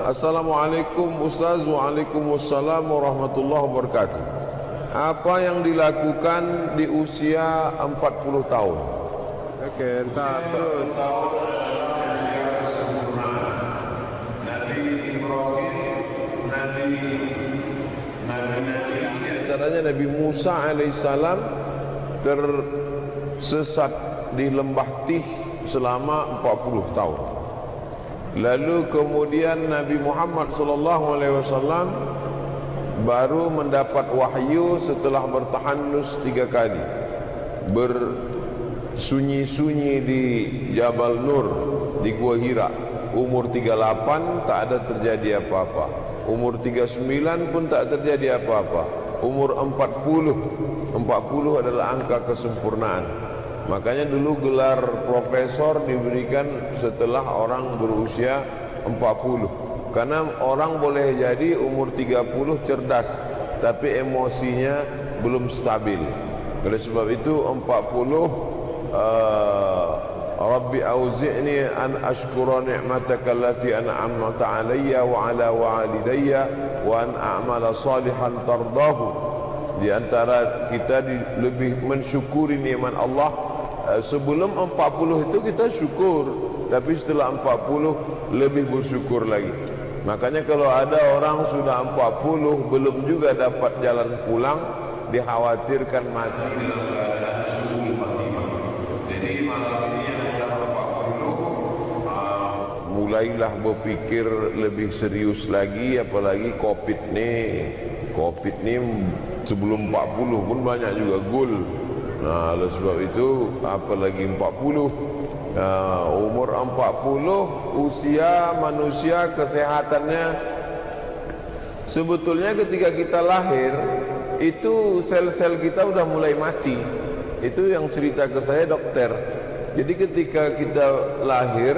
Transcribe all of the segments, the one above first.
Assalamualaikum Ustaz. Waalaikumsalam warahmatullahi wabarakatuh. Apa yang dilakukan di usia 40 tahun? Oke, entar terus. Nabi Ibrahim, Nabi antaranya Nabi Musa alaihissalam tersesat di lembah Tih selama 40 tahun. Lalu kemudian Nabi Muhammad SAW baru mendapat wahyu setelah bertahanus 3 kali, bersunyi-sunyi di Jabal Nur di Gua Hira. Umur 38 tak ada terjadi apa-apa, umur 39 pun tak terjadi apa-apa, umur 40 adalah angka kesempurnaan. Makanya dulu gelar profesor diberikan setelah orang berusia 40. Karena orang boleh jadi umur 30 cerdas, tapi emosinya belum stabil. Oleh sebab itu 40 Rabbi auzi'ni an ashkura ni'mataka allati an'amta 'alayya wa 'ala walidayya wa an a'mala salihan tardahu. Di antara kita lebih mensyukuri nikmat Allah. Sebelum 40 itu kita syukur, tapi setelah 40 lebih bersyukur lagi. Makanya kalau ada orang sudah 40 belum juga dapat jalan pulang, dikhawatirkan mati dalam keadaan suul khatimah. Jadi malam ini yang sudah 40 mulailah berpikir lebih serius lagi, apalagi Covid nih sebelum 40 pun banyak juga gul. Nah, oleh sebab itu apalagi 40, umur 40 usia manusia kesehatannya sebetulnya ketika kita lahir itu sel-sel kita udah mulai mati. Itu yang cerita ke saya dokter. Jadi ketika kita lahir,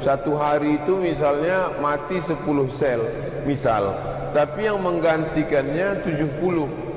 satu hari itu misalnya mati 10 sel misal, tapi yang menggantikannya 70.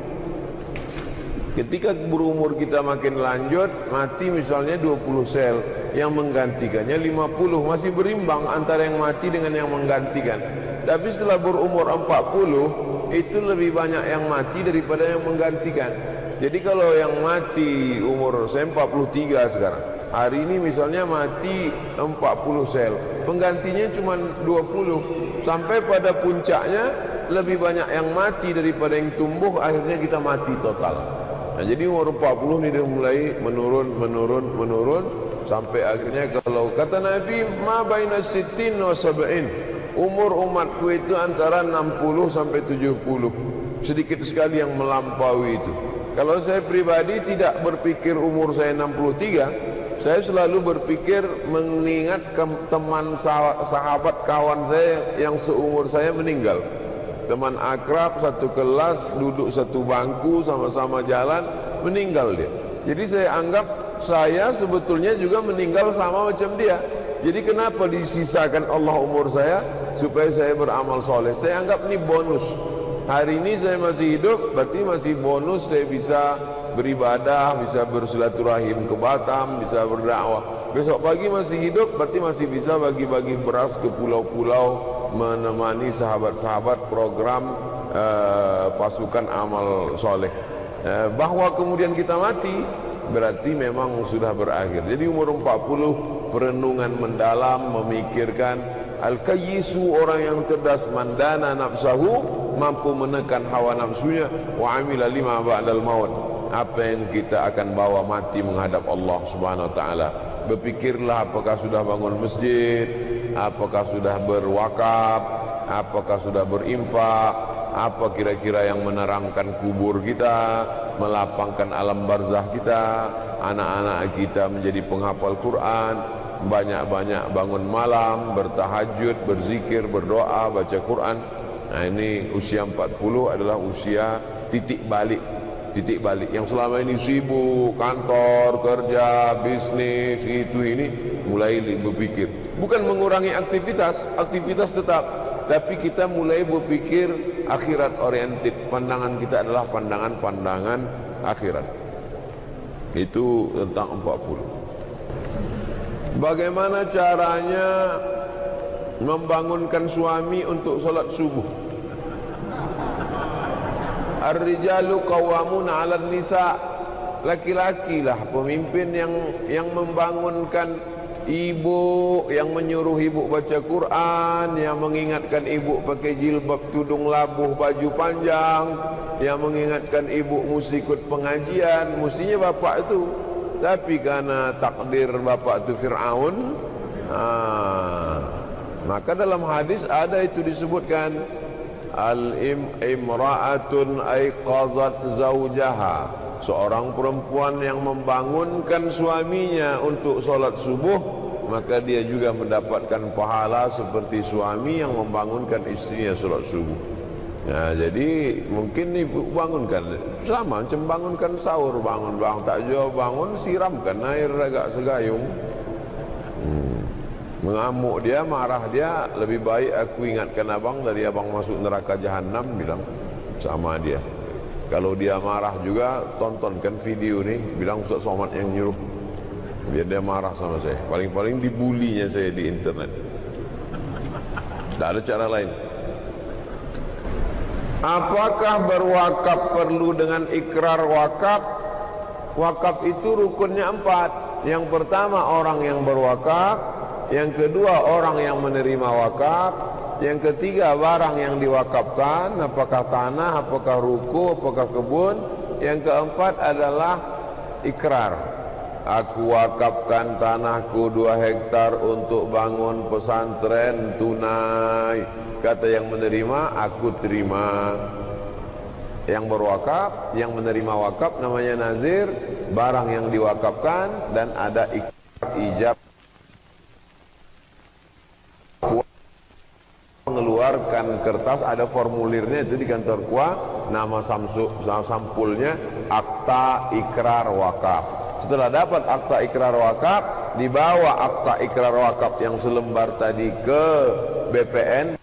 Ketika berumur kita makin lanjut, mati misalnya 20 sel, yang menggantikannya 50, masih berimbang antara yang mati dengan yang menggantikan. Tapi setelah berumur 40, itu lebih banyak yang mati daripada yang menggantikan. Jadi kalau yang mati umur saya 43 sekarang, hari ini misalnya mati 40 sel, penggantinya cuma 20. Sampai pada puncaknya lebih banyak yang mati daripada yang tumbuh, akhirnya kita mati total. Nah, jadi umur 40 ini dia mulai menurun sampai akhirnya kalau kata Nabi ma baina sittin wa sab'in, umur umatku itu antara 60 sampai 70. Sedikit sekali yang melampaui itu. Kalau saya pribadi tidak berpikir umur saya 63, saya selalu berpikir mengingat teman sahabat kawan saya yang seumur saya meninggal. Teman akrab satu kelas, duduk satu bangku, sama-sama jalan, meninggal dia. Jadi saya anggap saya sebetulnya juga meninggal sama macam dia. Jadi kenapa disisakan Allah umur saya supaya saya beramal soleh? Saya anggap ini bonus. Hari ini saya masih hidup, berarti masih bonus saya bisa beribadah, bisa bersilaturahim ke Batam, bisa berdakwah. Besok pagi masih hidup, berarti masih bisa bagi-bagi beras ke pulau-pulau, menemani sahabat-sahabat program pasukan amal soleh. Bahwa kemudian kita mati berarti memang sudah berakhir. Jadi umur 40 perenungan mendalam, memikirkan. Al-kayyisu, orang yang cerdas, mandana nafsahu, mampu menekan hawa nafsunya, wa amila lima ba'dal maut, apa yang kita akan bawa mati menghadap Allah Subhanahu wa taala. Berpikirlah apakah sudah bangun masjid, apakah sudah berwakaf, apakah sudah berinfak, apa kira-kira yang menerangkan kubur kita, melapangkan alam barzah kita, anak-anak kita menjadi penghafal Quran, banyak-banyak bangun malam, bertahajud, berzikir, berdoa, baca Quran. Nah, ini usia 40 adalah usia titik balik. Titik balik yang selama ini sibuk, kantor, kerja, bisnis, itu ini, mulai berpikir. Bukan mengurangi aktivitas tetap, tapi kita mulai berpikir akhirat oriented. Pandangan kita adalah pandangan akhirat. Itu tentang 40. Bagaimana caranya membangunkan suami untuk solat subuh. Ar-rijalu qawwamuna 'alan nisa. Laki-lakilah pemimpin yang membangunkan ibu, yang menyuruh ibu baca Quran, yang mengingatkan ibu pakai jilbab, tudung labuh, baju panjang, yang mengingatkan ibu mesti ikut pengajian. Mestinya bapak itu, tapi karena takdir bapak itu Fir'aun, maka dalam hadis ada itu disebutkan al-imra'atun aiqazat zawjaha, seorang perempuan yang membangunkan suaminya untuk solat subuh, maka dia juga mendapatkan pahala seperti suami yang membangunkan istrinya solat subuh. Nah, jadi mungkin ibu bangunkan sama macam bangunkan sahur, bangun tak jauh bangun, siramkan air agak segayung. Mengamuk dia, marah dia, lebih baik aku ingatkan abang dari abang masuk neraka jahanam, bilang sama dia. Kalau dia marah juga, tontonkan video ni, bilang Ustaz Somad yang nyuruh, biar dia marah sama saya. Paling-paling dibulinya saya di internet. Tak ada cara lain. Apakah berwakaf perlu dengan ikrar wakaf? Wakaf itu rukunnya 4. Yang pertama orang yang berwakaf, yang kedua orang yang menerima wakaf, yang ketiga barang yang diwakafkan, apakah tanah, apakah ruko, apakah kebun. Yang keempat adalah ikrar. Aku wakafkan tanahku 2 hektar untuk bangun pesantren tunai. Kata yang menerima, aku terima. Yang berwakaf, yang menerima wakaf namanya nazir, barang yang diwakafkan, dan ada ikrar ijab. Mengeluarkan kertas, ada formulirnya itu di kantor KUA, nama sampulnya akta ikrar wakaf. Setelah dapat akta ikrar wakaf, dibawa akta ikrar wakaf yang selembar tadi ke BPN,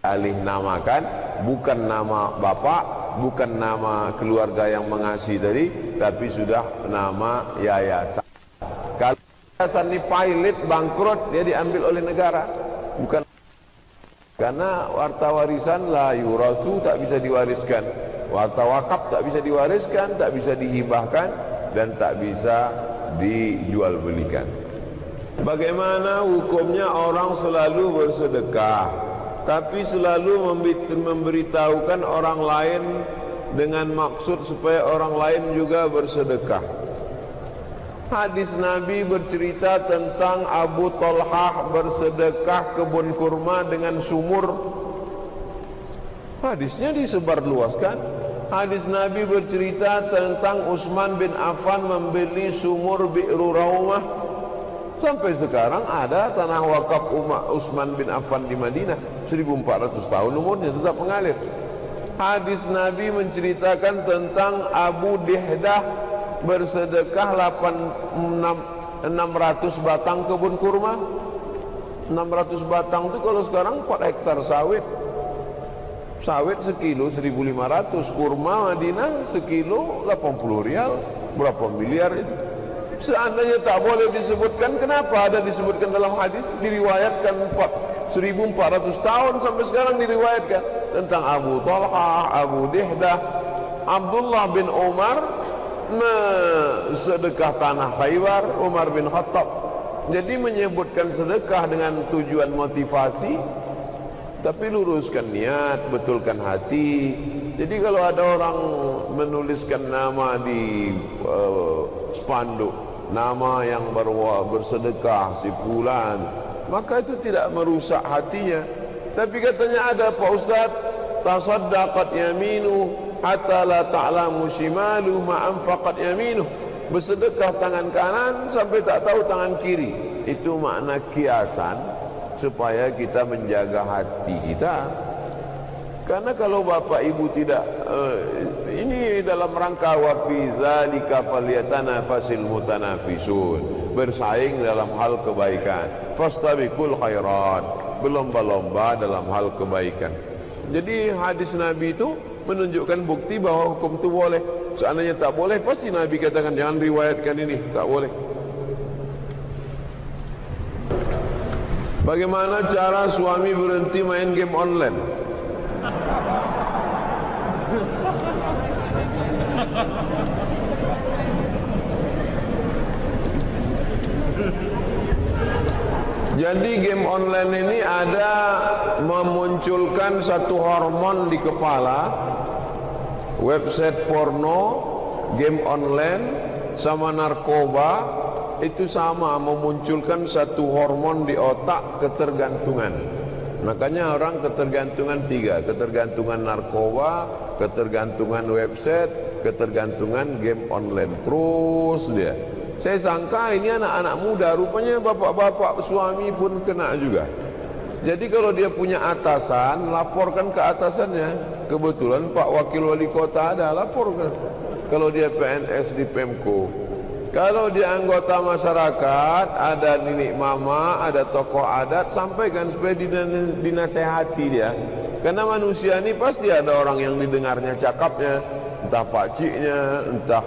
alih namakan, bukan nama bapak, bukan nama keluarga yang mengasihi tadi, tapi sudah nama yayasan. Kalau yayasan ini pailit, bangkrut, dia diambil oleh negara, bukan, karena harta warisan la yurasu, tak bisa diwariskan, harta wakaf tak bisa diwariskan, tak bisa dihibahkan, dan tak bisa dijual belikan. Bagaimana hukumnya orang selalu bersedekah, tapi selalu memberitahukan orang lain dengan maksud supaya orang lain juga bersedekah? Hadis Nabi bercerita tentang Abu Talhah bersedekah kebun kurma dengan sumur. Hadisnya disebarluaskan. Hadis Nabi bercerita tentang Utsman bin Affan membeli sumur Bi'ru Raumah. Sampai sekarang ada tanah wakaf Utsman bin Affan di Madinah, 1400 tahun umurnya tetap mengalir. Hadis Nabi menceritakan tentang Abu Dihdah bersedekah 600 batang kebun kurma. 600 batang itu kalau sekarang 4 hektar sawit. Sawit sekilo 1.500, kurma Madinah sekilo 80 rial, berapa miliar itu? Seandainya tak boleh disebutkan, kenapa ada disebutkan dalam hadis? Diriwayatkan 1400 tahun sampai sekarang diriwayatkan tentang Abu Talhah, Abu Dihdah. Abdullah bin Umar sedekah tanah Khaybar, Umar bin Khattab. Jadi menyebutkan sedekah dengan tujuan motivasi, tapi luruskan niat, betulkan hati. Jadi kalau ada orang menuliskan nama di spanduk, nama yang bersedekah si fulan, maka itu tidak merusak hatinya. Tapi katanya ada Pak Ustaz, tasaddaqat yaminu hatta la ta'lamu shimalu ma anfaqat yaminu. Bersedekah tangan kanan sampai tak tahu tangan kiri. Itu makna kiasan supaya kita menjaga hati kita. Karena kalau bapak ibu tidak ini dalam rangka wa fi zalika falyatanafasil mutanafisun, bersaing dalam hal kebaikan, fastabiqul khairat, berlomba-lomba dalam hal kebaikan. Jadi hadis Nabi itu menunjukkan bukti bahwa hukum itu boleh. Seandainya tak boleh, pasti Nabi katakan jangan riwayatkan ini, tak boleh. Bagaimana cara suami berhenti main game online? Jadi game online ini ada memunculkan satu hormon di kepala. Website porno, game online, sama narkoba itu sama memunculkan satu hormon di otak, ketergantungan. Makanya orang ketergantungan tiga: ketergantungan narkoba, ketergantungan website, ketergantungan game online. Terus dia. Saya sangka ini anak-anak muda, rupanya bapak-bapak suami pun kena juga. Jadi kalau dia punya atasan, laporkan ke atasannya. Kebetulan Pak Wakil Wali Kota ada, laporkan. Kalau dia PNS di Pemko. Kalau dia anggota masyarakat, ada nenek mama, ada tokoh adat, sampaikan supaya dinasehati dia. Karena manusia ini pasti ada orang yang didengarnya cakapnya, entah pakciknya, entah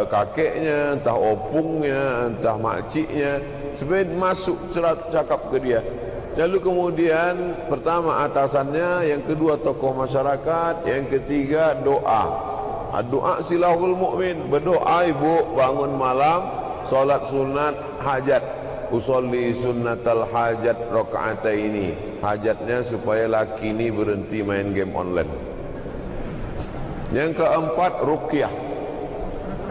kakeknya, entah opungnya, entah makciknya, supaya masuk cerat cakap ke dia. Lalu kemudian pertama atasannya, yang kedua tokoh masyarakat, yang ketiga doa. Doa silahul mukmin, berdoa ibu bangun malam, solat sunat hajat, usolli sunnatal hajat rakaataini. Hajatnya supaya laki ini berhenti main game online. Yang keempat ruqyah.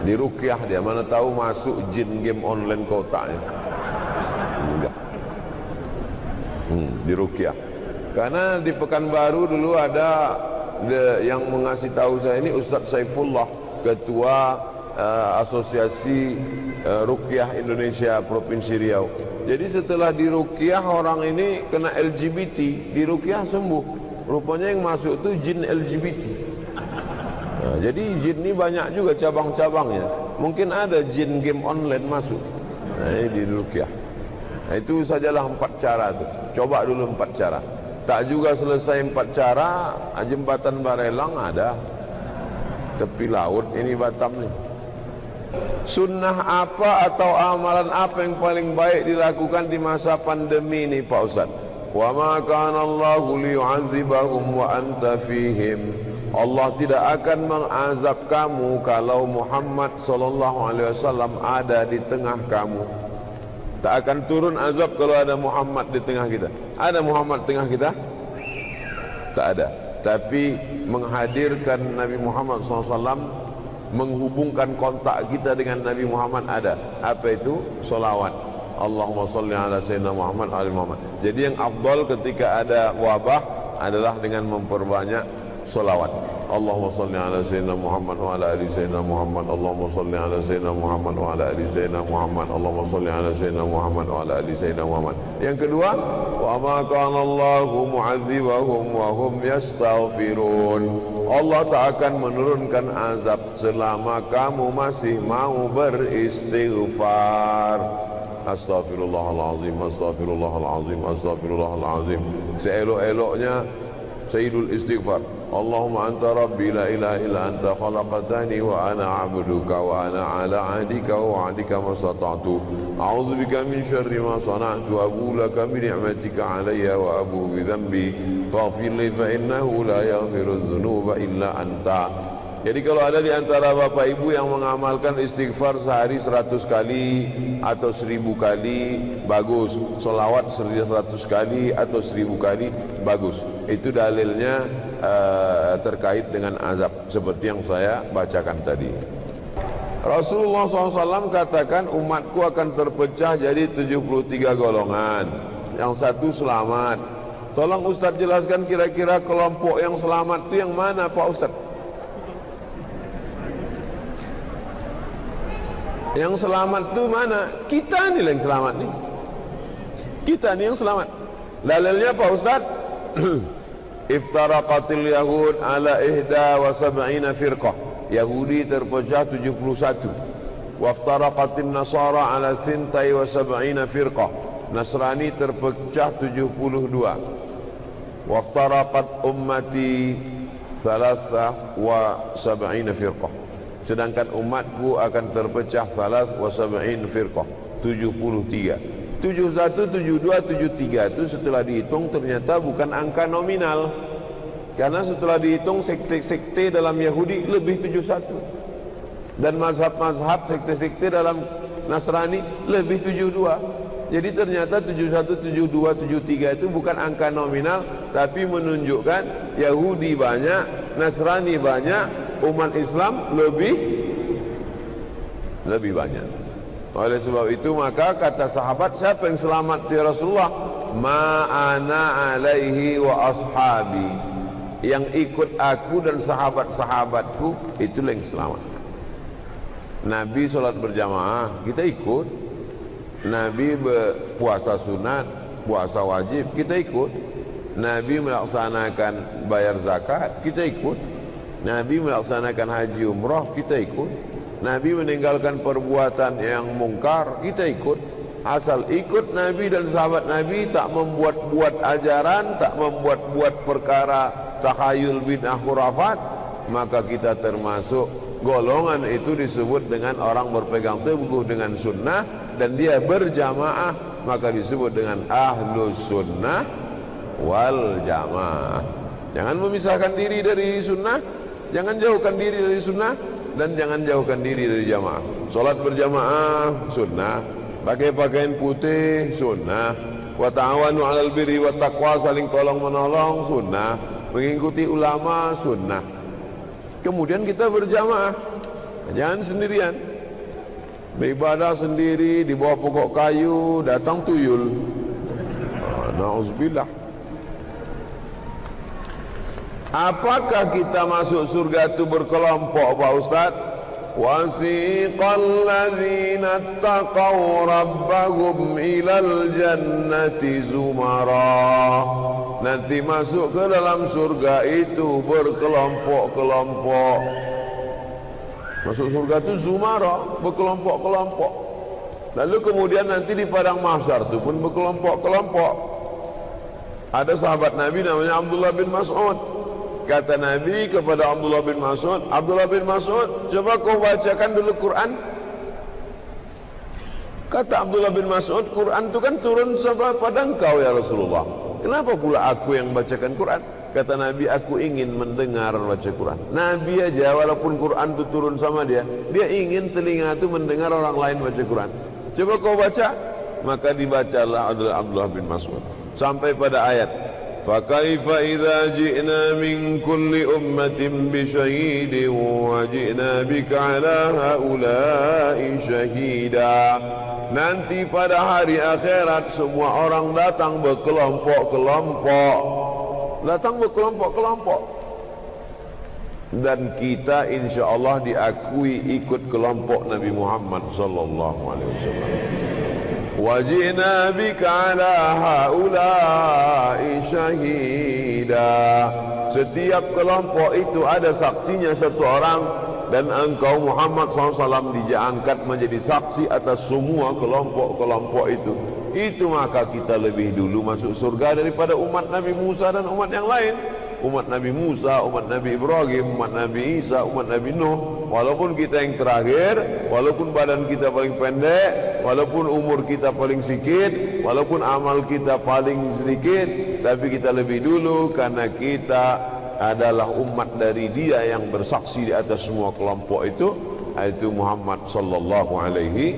Di ruqyah dia, mana tahu masuk jin game online ke otaknya. Enggak. Di ruqyah. Karena di Pekanbaru dulu ada yang mengasih tahu saya ini Ustadz Saifullah, ketua Asosiasi Ruqyah Indonesia Provinsi Riau. Jadi setelah di ruqyah orang ini kena LGBT, di ruqyah sembuh. Rupanya yang masuk itu jin LGBT. Nah, jadi jin ini banyak juga cabang-cabangnya. Mungkin ada jin game online masuk. Nah, ini di ruqyah. Nah, itu sajalah 4 cara tuh. Coba dulu 4 cara. Tak juga selesai 4 cara, jembatan Barelang ada, tepi laut ini Batam nih. Sunnah apa atau amalan apa yang paling baik dilakukan di masa pandemi ini Pak Ustaz? Wa ma kana Allahu liyu'adzibahum wa anta fihim. Allah tidak akan mengazab kamu kalau Muhammad sallallahu alaihi wasallam ada di tengah kamu. Tak akan turun azab kalau ada Muhammad di tengah kita. Ada Muhammad di tengah kita? Tak ada. Tapi menghadirkan Nabi Muhammad SAW, menghubungkan kontak kita dengan Nabi Muhammad ada. Apa itu? Salawat. Allahumma salli ala sayyidina Muhammad ala Muhammad. Jadi yang afdal ketika ada wabah adalah dengan memperbanyak salawat. Allahumma salli ala sayyidina Muhammad wa ala ali sayyidina Muhammad. Allahumma salli ala sayyidina Muhammad wa ala ali sayyidina Muhammad. Allahumma salli ala sayyidina Muhammad wa ala ali sayyidina Muhammad. Yang kedua, wa ma kana Allahu mu'adzibahum wa hum yastaghfirun. Allah tak akan menurunkan azab selama kamu masih mau beristighfar. Astaghfirullahalazim, astaghfirullahalazim, astaghfirullahalazim. Seelok-eloknya Sayyidul Istighfar. Allahumma anta rabbi la ilaha illa anta khalaqtani wa ana abduka wa ana ala ahdika wa wa'dika mastata'tu. A'udzu bika min syarri ma sana'tu, abu laka bi ni'matika alayya wa abu bi dhanbi faghfir li fa innahu la yaghfiru dzunuba illa anta. Jadi kalau ada di antara bapak ibu yang mengamalkan istighfar sehari 100 kali atau 1000 kali, bagus. Solawat 100 kali atau 1000 kali, bagus. Itu dalilnya terkait dengan azab seperti yang saya bacakan tadi. Rasulullah SAW katakan umatku akan terpecah jadi 73 golongan. Yang satu selamat. Tolong Ustaz jelaskan kira-kira kelompok yang selamat itu yang mana Pak Ustaz? Yang selamat itu mana? Kita nih yang selamat nih. Kita nih yang selamat. Dalilnya Pak Ustaz? Iftaraqatil Yahud ala 71 firqah. Yahudi terpecah 71. Waftaraqatin Nasara ala 72 firqah. Nasrani terpecah 72. Waftaraqat ummati 73 firqah. Sedangkan umatku akan terpecah 73 firqah, 73. 71, 72, 73 itu setelah dihitung ternyata bukan angka nominal. Karena setelah dihitung sekte-sekte dalam Yahudi lebih 71. Dan mazhab-mazhab sekte-sekte dalam Nasrani lebih 72. Jadi ternyata 71, 72, 73 itu bukan angka nominal, tapi menunjukkan Yahudi banyak, Nasrani banyak, umat Islam lebih banyak. Oleh sebab itu maka kata sahabat, siapa yang selamat ya Rasulullah? Ma ana alaihi wa ashabi. Yang ikut aku dan sahabat-sahabatku itulah yang selamat. Nabi sholat berjamaah, kita ikut. Nabi berpuasa sunat, puasa wajib, kita ikut. Nabi melaksanakan bayar zakat, kita ikut. Nabi melaksanakan haji umrah, kita ikut. Nabi meninggalkan perbuatan yang mungkar, kita ikut. Asal ikut Nabi dan sahabat Nabi, tak membuat-buat ajaran, tak membuat-buat perkara takhayul bid'ah khurafat, maka kita termasuk golongan itu disebut dengan orang berpegang teguh dengan sunnah dan dia berjamaah, maka disebut dengan ahlus sunnah wal jamaah. Jangan memisahkan diri dari sunnah, jangan jauhkan diri dari sunnah, dan jangan jauhkan diri dari jamaah. Salat berjamaah sunnah, pakai pakaian putih sunnah, wa ta'awanu 'alal birri wat taqwa, saling tolong menolong sunnah, mengikuti ulama sunnah. Kemudian kita berjamaah, jangan sendirian. Beribadah sendiri di bawah pokok kayu, datang tuyul. Nauzubillah. Apakah kita masuk surga itu berkelompok, Pak Ustaz? Wasiqal ladzina taqaw rabbahum ilal jannati zumara. Nanti masuk ke dalam surga itu berkelompok-kelompok. Masuk surga itu zumara, berkelompok-kelompok. Lalu kemudian nanti di padang mahsyar itu pun berkelompok-kelompok. Ada sahabat Nabi namanya Abdullah bin Mas'ud. Kata Nabi kepada Abdullah bin Mas'ud, Abdullah bin Mas'ud, coba kau bacakan dulu Quran. Kata Abdullah bin Mas'ud, Quran itu kan turun pada engkau ya Rasulullah. Kenapa pula aku yang bacakan Quran? Kata Nabi, aku ingin mendengar baca Quran. Nabi aja walaupun Quran itu turun sama dia, dia ingin telinga itu mendengar orang lain baca Quran. Coba kau baca. Maka dibacalah Abdullah bin Mas'ud sampai pada ayat فَكَيْفَ إِذَا جِئْنَا مِنْ كُلِّ أُمَّةٍ بِشَهِيدٍ وَجِئْنَا بِكَ عَلَى هَؤُلَاءِ شَهِيدًا. Nanti pada hari akhirat semua orang datang berkelompok-kelompok. Datang berkelompok-kelompok. Dan kita insya-Allah diakui ikut kelompok Nabi Muhammad sallallahu alaihi wasallam. Wajina bika ala haula'i syahida. Setiap kelompok itu ada saksinya satu orang, dan engkau Muhammad SAW diangkat menjadi saksi atas semua kelompok-kelompok itu. Itu maka kita lebih dulu masuk surga daripada umat Nabi Musa dan umat yang lain. Umat Nabi Musa, umat Nabi Ibrahim, umat Nabi Isa, umat Nabi Nuh. Walaupun kita yang terakhir, walaupun badan kita paling pendek, walaupun umur kita paling sedikit, walaupun amal kita paling sedikit, tapi kita lebih dulu karena kita adalah umat dari dia yang bersaksi di atas semua kelompok itu, yaitu Muhammad sallallahu alaihi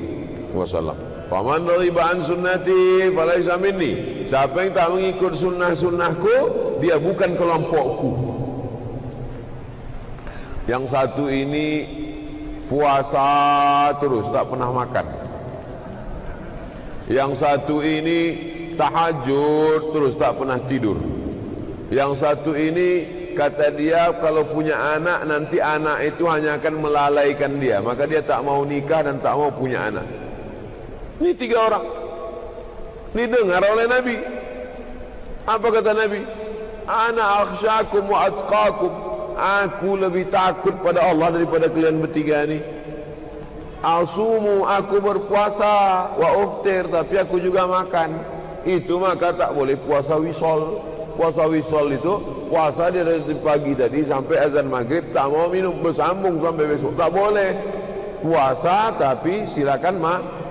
wasallam. Faman raghiba an sunnati falaysa minni. Siapa yang tak mengikut sunnah-sunnahku, dia bukan kelompokku. Yang satu ini puasa terus tak pernah makan. Yang satu ini tahajud terus tak pernah tidur. Yang satu ini kata dia kalau punya anak nanti anak itu hanya akan melalaikan dia, maka dia tak mau nikah dan tak mau punya anak. Ini tiga orang didengar oleh Nabi. Apa kata Nabi? Ana akhsyakum wa atqakum. Aku lebih takut pada Allah daripada kalian bertiga ini. Asumu, aku berpuasa, wa uftir, tapi aku juga makan. Itu maka tak boleh puasa wisol. Puasa wisol itu puasa dari pagi tadi sampai azan maghrib, tak mau minum, bersambung sampai besok. Tak boleh puasa tapi silakan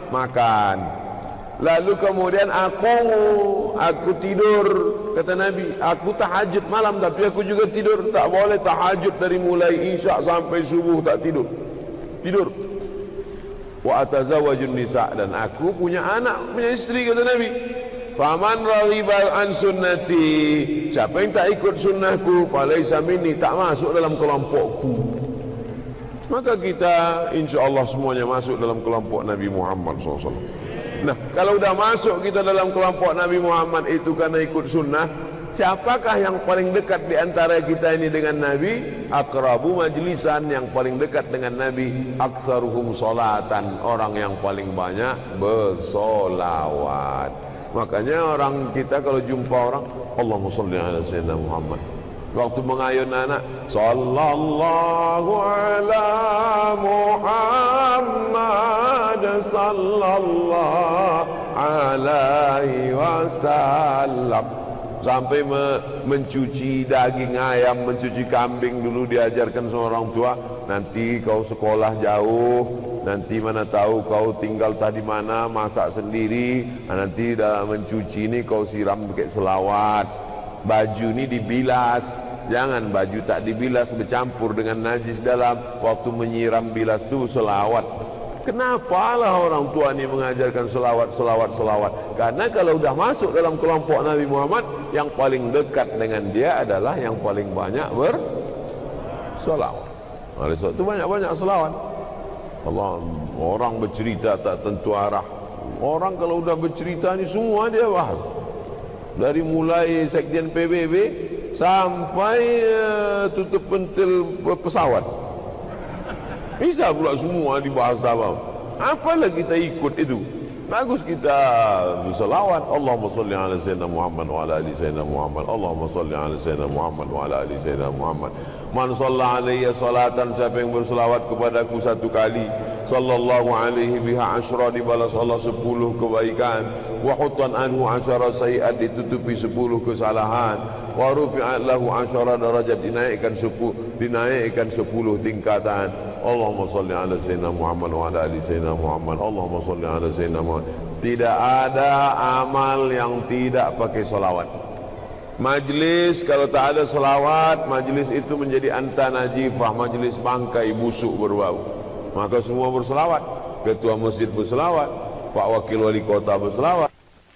makan. Lalu kemudian aku tidur, kata Nabi, aku tahajud malam tapi aku juga tidur. Tak boleh tahajud dari mulai isya sampai subuh tak tidur. Tidur. Wa atazawwajun nisa, dan aku punya anak, punya istri, kata Nabi. Faman raghiba an sunnati, siapa yang tak ikut sunnahku, falaysa minni, tak masuk dalam kelompokku. Maka kita insya-Allah semuanya masuk dalam kelompok Nabi Muhammad SAW. Nah, kalau udah masuk kita dalam kelompok Nabi Muhammad itu karena ikut sunnah, siapakah yang paling dekat di antara kita ini dengan Nabi? Aqrabu majlisan, yang paling dekat dengan Nabi. Aktsaruhum sholatan, orang yang paling banyak bersolawat. Makanya orang kita kalau jumpa orang, Allahumma sholli ala sayyidina Muhammad. Waktu mengayun anak, sallallahu ala Muhammad sallallahu alaihi wasallam. Sampai mencuci daging ayam, mencuci kambing dulu diajarkan sama orang tua. Nanti kau sekolah jauh, nanti mana tahu kau tinggal tadi mana, masak sendiri. Nanti dalam mencuci ini kau siram pakai selawat. Baju ini dibilas, jangan baju tak dibilas bercampur dengan najis dalam. Waktu menyiram bilas tu selawat. Kenapa lah orang tua ni mengajarkan selawat? Karena kalau dah masuk dalam kelompok Nabi Muhammad, yang paling dekat dengan dia adalah yang paling banyak berselawat. Oleh sebab itu banyak-banyak selawat. Allah, orang bercerita tak tentu arah. Orang kalau dah bercerita ni semua dia bahas. Dari mulai sekjen PBB sampai tutup pentil pesawat. Bisa pula semua dibahas apa. Apalah kita ikut itu. Bagus kita berselawat. Allahumma salli ala sayyidina Muhammad wa ala ali sayyidina Muhammad. Allahumma salli ala sayyidina Muhammad wa ala ali sayyidina Muhammad. Man shalla alayya salatan, siapa yang berselawat kepadaku satu kali, sallallahu alaihi biha asyra, dibalas Allah 10 kebaikan. Wa hutan anhu asyara sayiat, ditutupi 10 kesalahan. Wa rufi'at lahu asyara darajat, dinaikkan 10 tingkatan. Allahumma salli ala sayyidina Muhammad wa ala ali sayyidina Muhammad. Allahumma salli ala sayyidina Muhammad. Tidak ada amal yang tidak pakai salawat. Majlis kalau tak ada selawat, majlis itu menjadi anta najifah, majlis bangkai busuk berbau. Maka semua berselawat. Ketua masjid berselawat, Pak Wakil Wali Kota berselawat,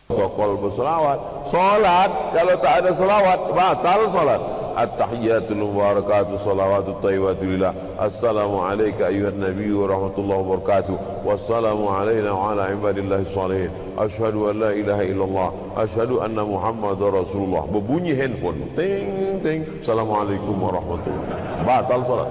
protokol berselawat. Solat kalau tak ada selawat, batal solat. At-tahiyatul mubarakatuh salawatut thayyibatu lillah. Assalamu alayka ayyuhan nabiyyu wa rahmatullahi wa barakatuh. Wassalamu alayna wa ala ibadillahi shalihin. Asyhadu an la ilaha illallah, asyhadu anna Muhammadar Rasulullah. Berbunyi handphone. Ting ting. Assalamualaikum warahmatullahi wabarakatuh. Batal salat.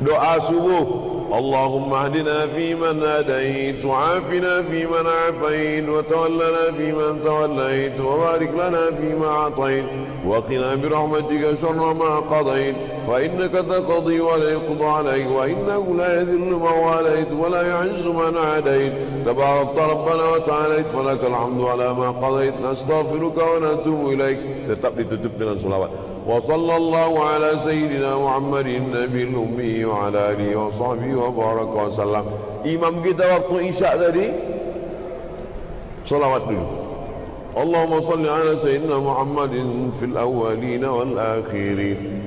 Doa subuh. Allahumma hdina fi man hadait, wa afina fi man afait, wa tawallana fi man tawallait, wa barik lana fi ma atait, wa qina bi rahmatika sharra ma qadait, fa innaka taqdi wa la yuqda alayk, wa innahu la yadhillu man walayt wa la yu'izzu man adait. Tabarakta rabbana wa ta'alait, falakal hamdu ala ma qadait, nastaghfiruka wa natubu ilaik. Tetap ditutup dengan selawat. Wa sallallahu ala sayyidina Muhammadin nabiyil ummi wa ala alihi wa sahbihi wa baraka wa sallam. Imam kita waktu isya tadi salawat dulu. Allahumma salli ala sayyidina Muhammadin fil awwalin wal akhirin.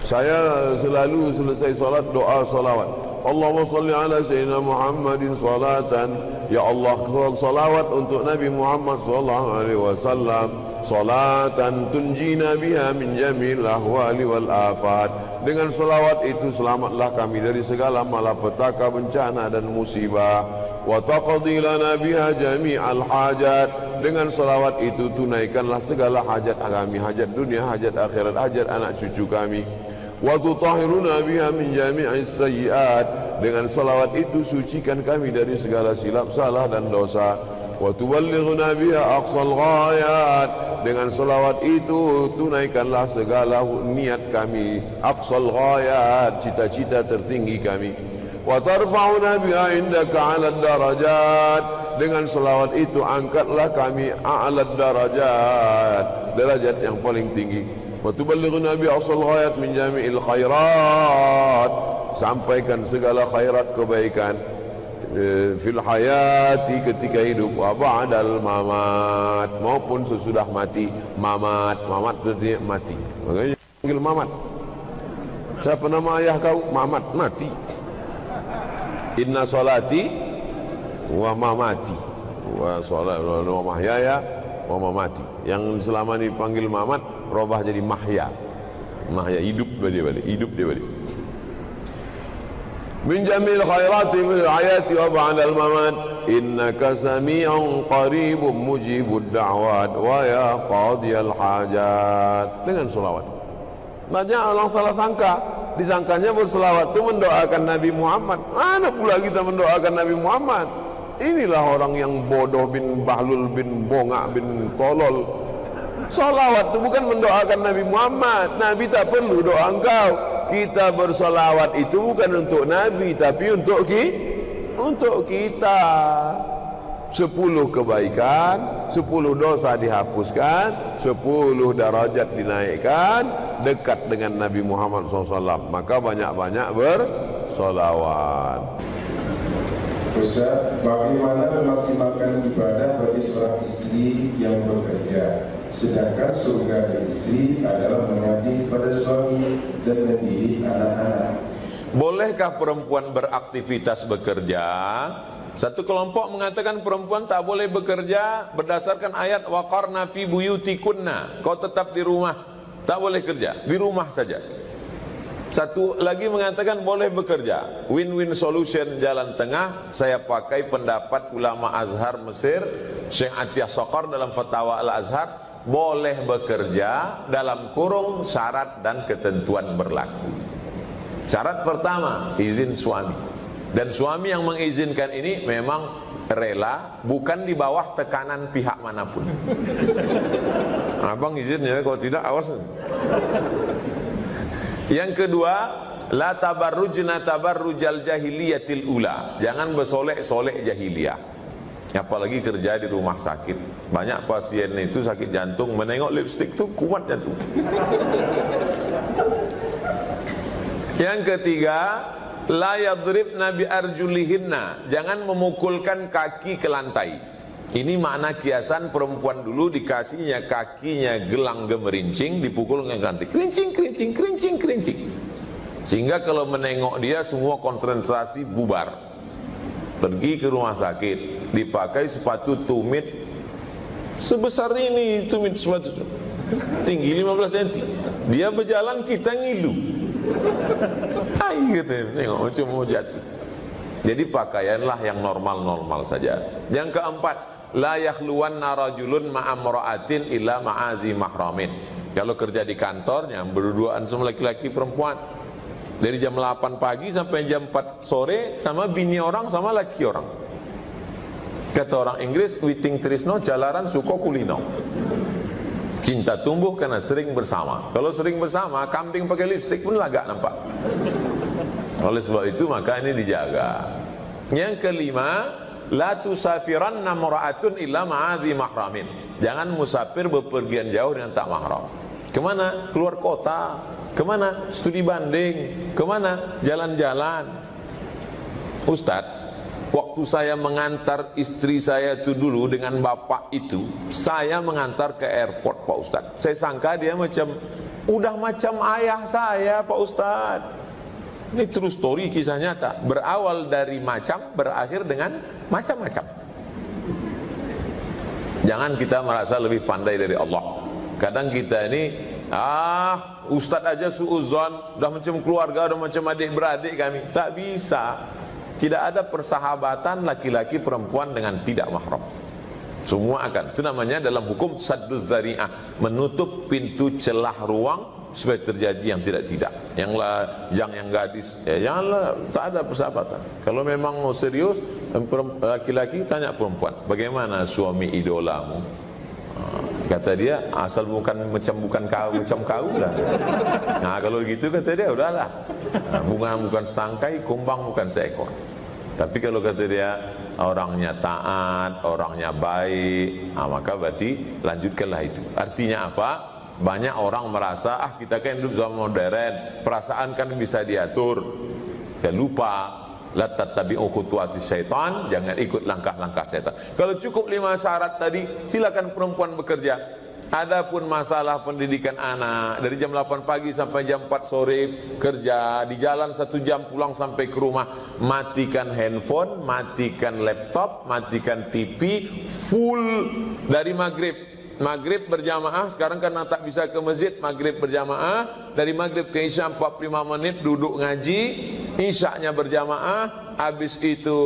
Saya selalu selesai salat doa salawat. Allahumma salli ala sayyidina Muhammadin salatan, ya Allah salawat untuk Nabi Muhammad sallallahu alaihi wasallam, salatan tunjina biha min jamil ahwali wal afat. Dengan salawat itu selamatlah kami dari segala malapetaka, bencana dan musibah. Wa taqdi lana biha jami'al hajat. Dengan salawat itu tunaikanlah segala hajat kami, hajat dunia, hajat akhirat, hajat anak cucu kami. Wa tutahhiruna biha min jami'is sayyi'at. Dengan salawat itu sucikan kami dari segala silap, salah dan dosa. Wa tuballighuna biha aqsal ghayat. Dengan salawat itu tunaikanlah segala niat kami, aqsal ghayat, cita-cita tertinggi kami. Wa tarfa'una biha indaka 'alad darajat. Dengan salawat itu angkatlah kami a'lad darajat, derajat yang paling tinggi. Wa tuballighuna bi aqsal ghayat min jami'il khairat. Sampaikan segala khairat kebaikan. fil hayati ketika hidup wa ba'dal mamat maupun sesudah mati. Mamat berarti mati, makanya panggil mamat. Siapa nama ayah kau? Mamat, mati. Inna salati wa mamati wa salat wa mahyaya wa mamati. Yang selama ini dipanggil mamat robah jadi mahya. Mahya, hidup dia balik. Min jamil khairati min hayati wa ba'dal mamat innaka sami'un qaribun mujibud da'wat wa ya qadiyal hajat. Dengan selawat. Banyak orang salah sangka, disangkanya berselawat itu mendoakan Nabi Muhammad. Mana pula kita mendoakan Nabi Muhammad? Inilah orang yang bodoh bin bahlul bin bongak bin tolol. Salawat itu bukan mendoakan Nabi Muhammad. Nabi tak perlu doa engkau. Kita bersolawat itu bukan untuk Nabi, tapi untuk kita. 10 kebaikan, 10 dosa dihapuskan, 10 darajat dinaikkan, dekat dengan Nabi Muhammad SAW. Maka banyak-banyak bersolawat. Ustaz, bagaimana memaksimalkan ibadah bagi seorang istri yang bekerja, sedangkan surga istri adalah mengabdi kepada suami dan mendidik anak-anak? Bolehkah perempuan beraktivitas bekerja? Satu kelompok mengatakan perempuan tak boleh bekerja berdasarkan ayat waqarna fi buyutikunna. Kau tetap di rumah, tak boleh kerja, di rumah saja. Satu lagi mengatakan boleh bekerja. Win-win solution, jalan tengah. Saya pakai pendapat ulama Azhar Mesir, Syekh Atiyah Saqar dalam Fatwa Al-Azhar, boleh bekerja dalam kurung syarat dan ketentuan berlaku. Syarat pertama, izin suami. Dan suami yang mengizinkan ini memang rela, bukan di bawah tekanan pihak manapun. Abang izinnya, kalau tidak awas. Yang kedua, la tabarrujna tabarrujal jahiliyatil ula. Jangan bersolek-solek jahiliyah. Apalagi kerja di rumah sakit. Banyak pasien itu sakit jantung, menengok lipstik itu kuat jantung. Yang ketiga, la yadribna bi arjulihinna. Jangan memukulkan kaki ke lantai. Ini makna kiasan perempuan dulu, dikasihnya kakinya gelang gemerincing, dipukul dengan lantai. Kerincing. Sehingga kalau menengok dia semua konsentrasi bubar. Pergi ke rumah sakit, dipakai sepatu tumit sebesar ini, tumit sepatu tinggi 15 cm. Dia berjalan, kita ngilu. Gitu, nengok macam mau jatuh. Jadi pakaianlah yang normal-normal saja. Yang keempat, la yakhluwanna rajulun ma'amra'atin illa ma'azi mahramin. Kalau kerja di kantornya berduaan sama laki-laki perempuan, dari jam 8 pagi sampai jam 4 sore sama bini orang sama laki orang. Kata orang Inggris, witing trisno jalaran suko kulino. Cinta tumbuh karena sering bersama. Kalau sering bersama, kambing pakai lipstik pun lagak nampak. Oleh sebab itu maka ini dijaga. Yang kelima, la tusafiranna mura'atun illa ma'adhi mahramin. Jangan musafir bepergian jauh dengan tak mahram. Kemana? Keluar kota. Kemana? Studi banding. Kemana? Jalan-jalan. Ustadz, waktu saya mengantar istri saya itu dulu dengan bapak itu, saya mengantar ke airport Pak Ustadz. Saya sangka dia udah macam ayah saya Pak Ustadz. Ini true story, kisah nyata. Berawal dari macam, berakhir dengan macam-macam. Jangan kita merasa lebih pandai dari Allah. Kadang kita ini, Ustadz aja suuzon, udah macam keluarga, udah macam adik-beradik kami. Tak bisa. Tidak ada persahabatan laki-laki perempuan dengan tidak mahram. Semua akan. Itu namanya dalam hukum sadduz zari'ah, menutup pintu celah ruang supaya terjadi yang tidak-tidak. Yang gadis, janganlah, tak ada persahabatan. Kalau memang mau serius, laki-laki tanya perempuan, bagaimana suami idolamu? Kata dia, asal bukan kau lah. Nah kalau gitu kata dia, udahlah. Bunga bukan setangkai, kumbang bukan seekor. Tapi kalau kata dia orangnya taat, orangnya baik, maka berarti lanjutkanlah itu. Artinya apa? Banyak orang merasa, kita kan hidup zaman modern, perasaan kan bisa diatur. Dia lupa, La tattabi'u khutuwatis syaitan, jangan ikut langkah-langkah setan. Kalau cukup 5 syarat tadi, silakan perempuan bekerja. Adapun masalah pendidikan anak, dari jam 8 pagi sampai jam 4 sore kerja, di jalan 1 jam pulang sampai ke rumah, matikan handphone, matikan laptop, matikan TV, full dari maghrib berjamaah. Sekarang karena tak bisa ke masjid, maghrib berjamaah, dari maghrib ke isya 45 menit duduk ngaji, isyaknya berjamaah, habis itu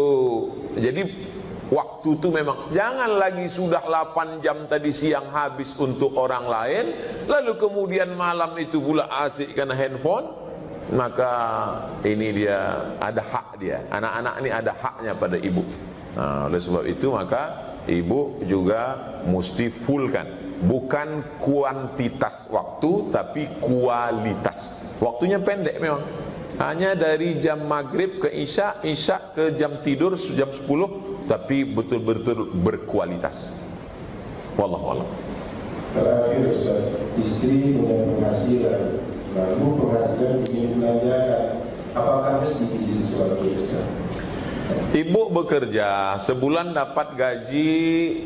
jadi waktu itu memang jangan lagi sudah 8 jam tadi siang habis untuk orang lain, lalu kemudian malam itu pula asik karena handphone. Maka ini dia ada hak dia, anak-anak ini ada haknya pada ibu. Nah, oleh sebab itu maka ibu juga mesti fullkan, bukan kuantitas waktu tapi kualitas. Waktunya pendek memang, hanya dari jam maghrib ke isya, isya ke jam tidur jam 10, tapi betul-betul berkualitas. Wallahu a'lam. Terakhir Ustaz, istri punya penghasilan, lalu penghasilan ingin belanjakan, apakah mesti izin suami Ustaz? Ibu bekerja, sebulan dapat gaji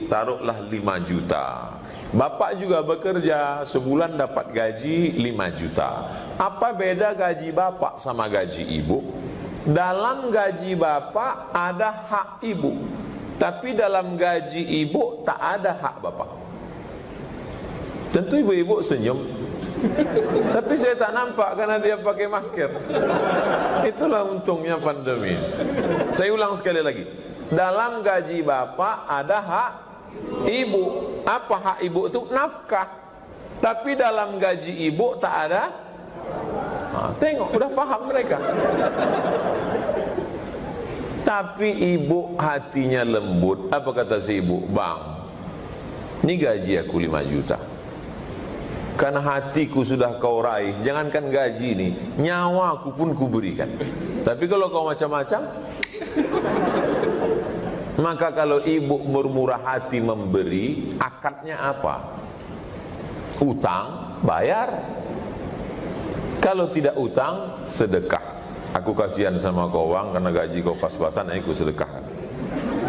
taruhlah 5 juta. Bapak juga bekerja, sebulan dapat gaji 5 juta. Apa beda gaji bapak sama gaji ibu? Dalam gaji bapak ada hak ibu, tapi dalam gaji ibu tak ada hak bapak. Tentu ibu-ibu senyum, tapi saya tak nampak karena dia pakai masker. Itulah untungnya pandemi. Saya ulang sekali lagi, dalam gaji bapak ada hak ibu. Apa hak ibu itu? Nafkah. Tapi dalam gaji ibu tak ada. Nah, tengok, udah paham mereka. Tapi ibu hatinya lembut. Apa kata si ibu? Bang, ini gaji aku 5 juta. Karena hatiku sudah kau raih, jangankan gaji ini, nyawaku pun kuberikan. Tapi kalau kau macam-macam, maka kalau ibu bermurah hati memberi, akadnya apa? Utang, bayar. Kalau tidak utang, sedekah. Aku kasihan sama kau bang, karena gaji kau pas-pasan, aku sedekahkan.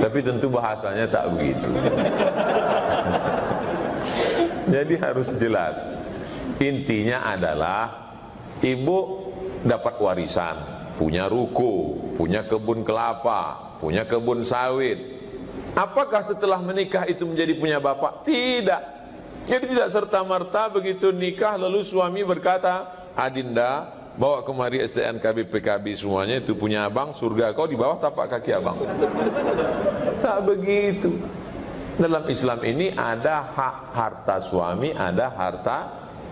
Tapi tentu bahasanya tak begitu. Jadi harus jelas. Intinya adalah ibu dapat warisan, punya ruko, punya kebun kelapa, punya kebun sawit. Apakah setelah menikah itu menjadi punya bapak? Tidak. Jadi tidak serta-merta begitu nikah lalu suami berkata, Adinda, bawa kemari STNKB PKB semuanya itu punya abang, surga kau di bawah tapak kaki abang. Tak begitu. Dalam Islam ini ada hak harta suami, ada harta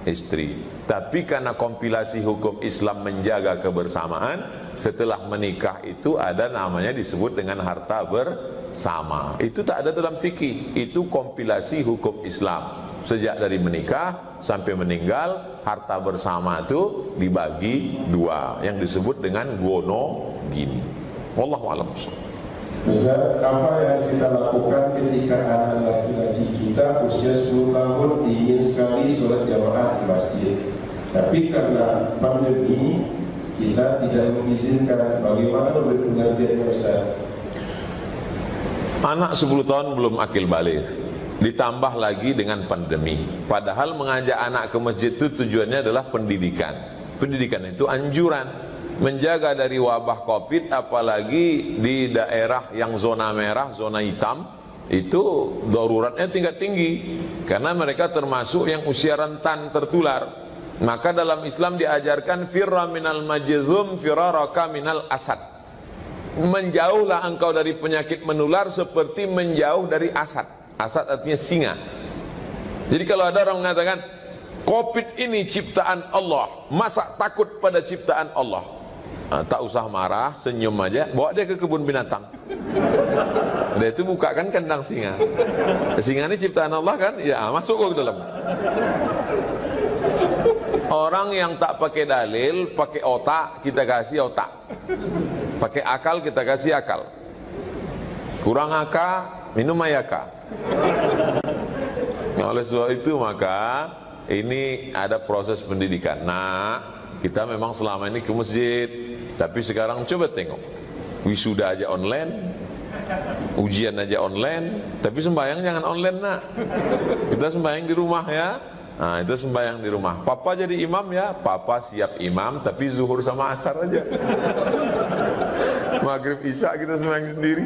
istri. Tapi karena kompilasi hukum Islam menjaga kebersamaan, setelah menikah itu ada namanya disebut dengan harta bersama. Itu tak ada dalam fikih, itu kompilasi hukum Islam. Sejak dari menikah sampai meninggal, harta bersama itu dibagi 2 yang disebut dengan gono gini. Wallahu a'lam. Ustaz, apa yang kita lakukan ketika anak laki-laki kita usia 10 tahun ingin sekali sholat jamaah di masjid, tapi karena pandemi kita tidak mengizinkan, bagaimana pengertiannya Ustaz? Anak 10 tahun belum akil balik, ditambah lagi dengan pandemi. Padahal mengajak anak ke masjid itu tujuannya adalah pendidikan. Pendidikan itu anjuran, menjaga dari wabah COVID, apalagi di daerah yang zona merah, zona hitam, itu daruratnya tingkat tinggi. Karena mereka termasuk yang usia rentan tertular. Maka dalam Islam diajarkan firra minal majzum firaraka minal asad. Menjauhlah engkau dari penyakit menular seperti menjauh dari asad. Asad artinya singa. Jadi kalau ada orang mengatakan COVID ini ciptaan Allah, masa takut pada ciptaan Allah? Nah, tak usah marah, senyum aja, bawa dia ke kebun binatang. Dia itu buka kan kandang singa. Singa ini ciptaan Allah kan? Ya, masuk ke dalam. Orang yang tak pakai dalil, pakai otak, kita kasih otak. Pakai akal, kita kasih akal. Kurang akal, minum ayaka. Nah, oleh sebab itu maka ini ada proses pendidikan. Nah, kita memang selama ini ke masjid, tapi sekarang coba tengok Wisuda aja online, ujian aja online, tapi sembahyang jangan online nak. Kita sembahyang di rumah ya. Nah itu sembahyang di rumah. Papa jadi imam ya, papa siap imam tapi zuhur sama asar aja. Maghrib isya kita sembahyang sendiri.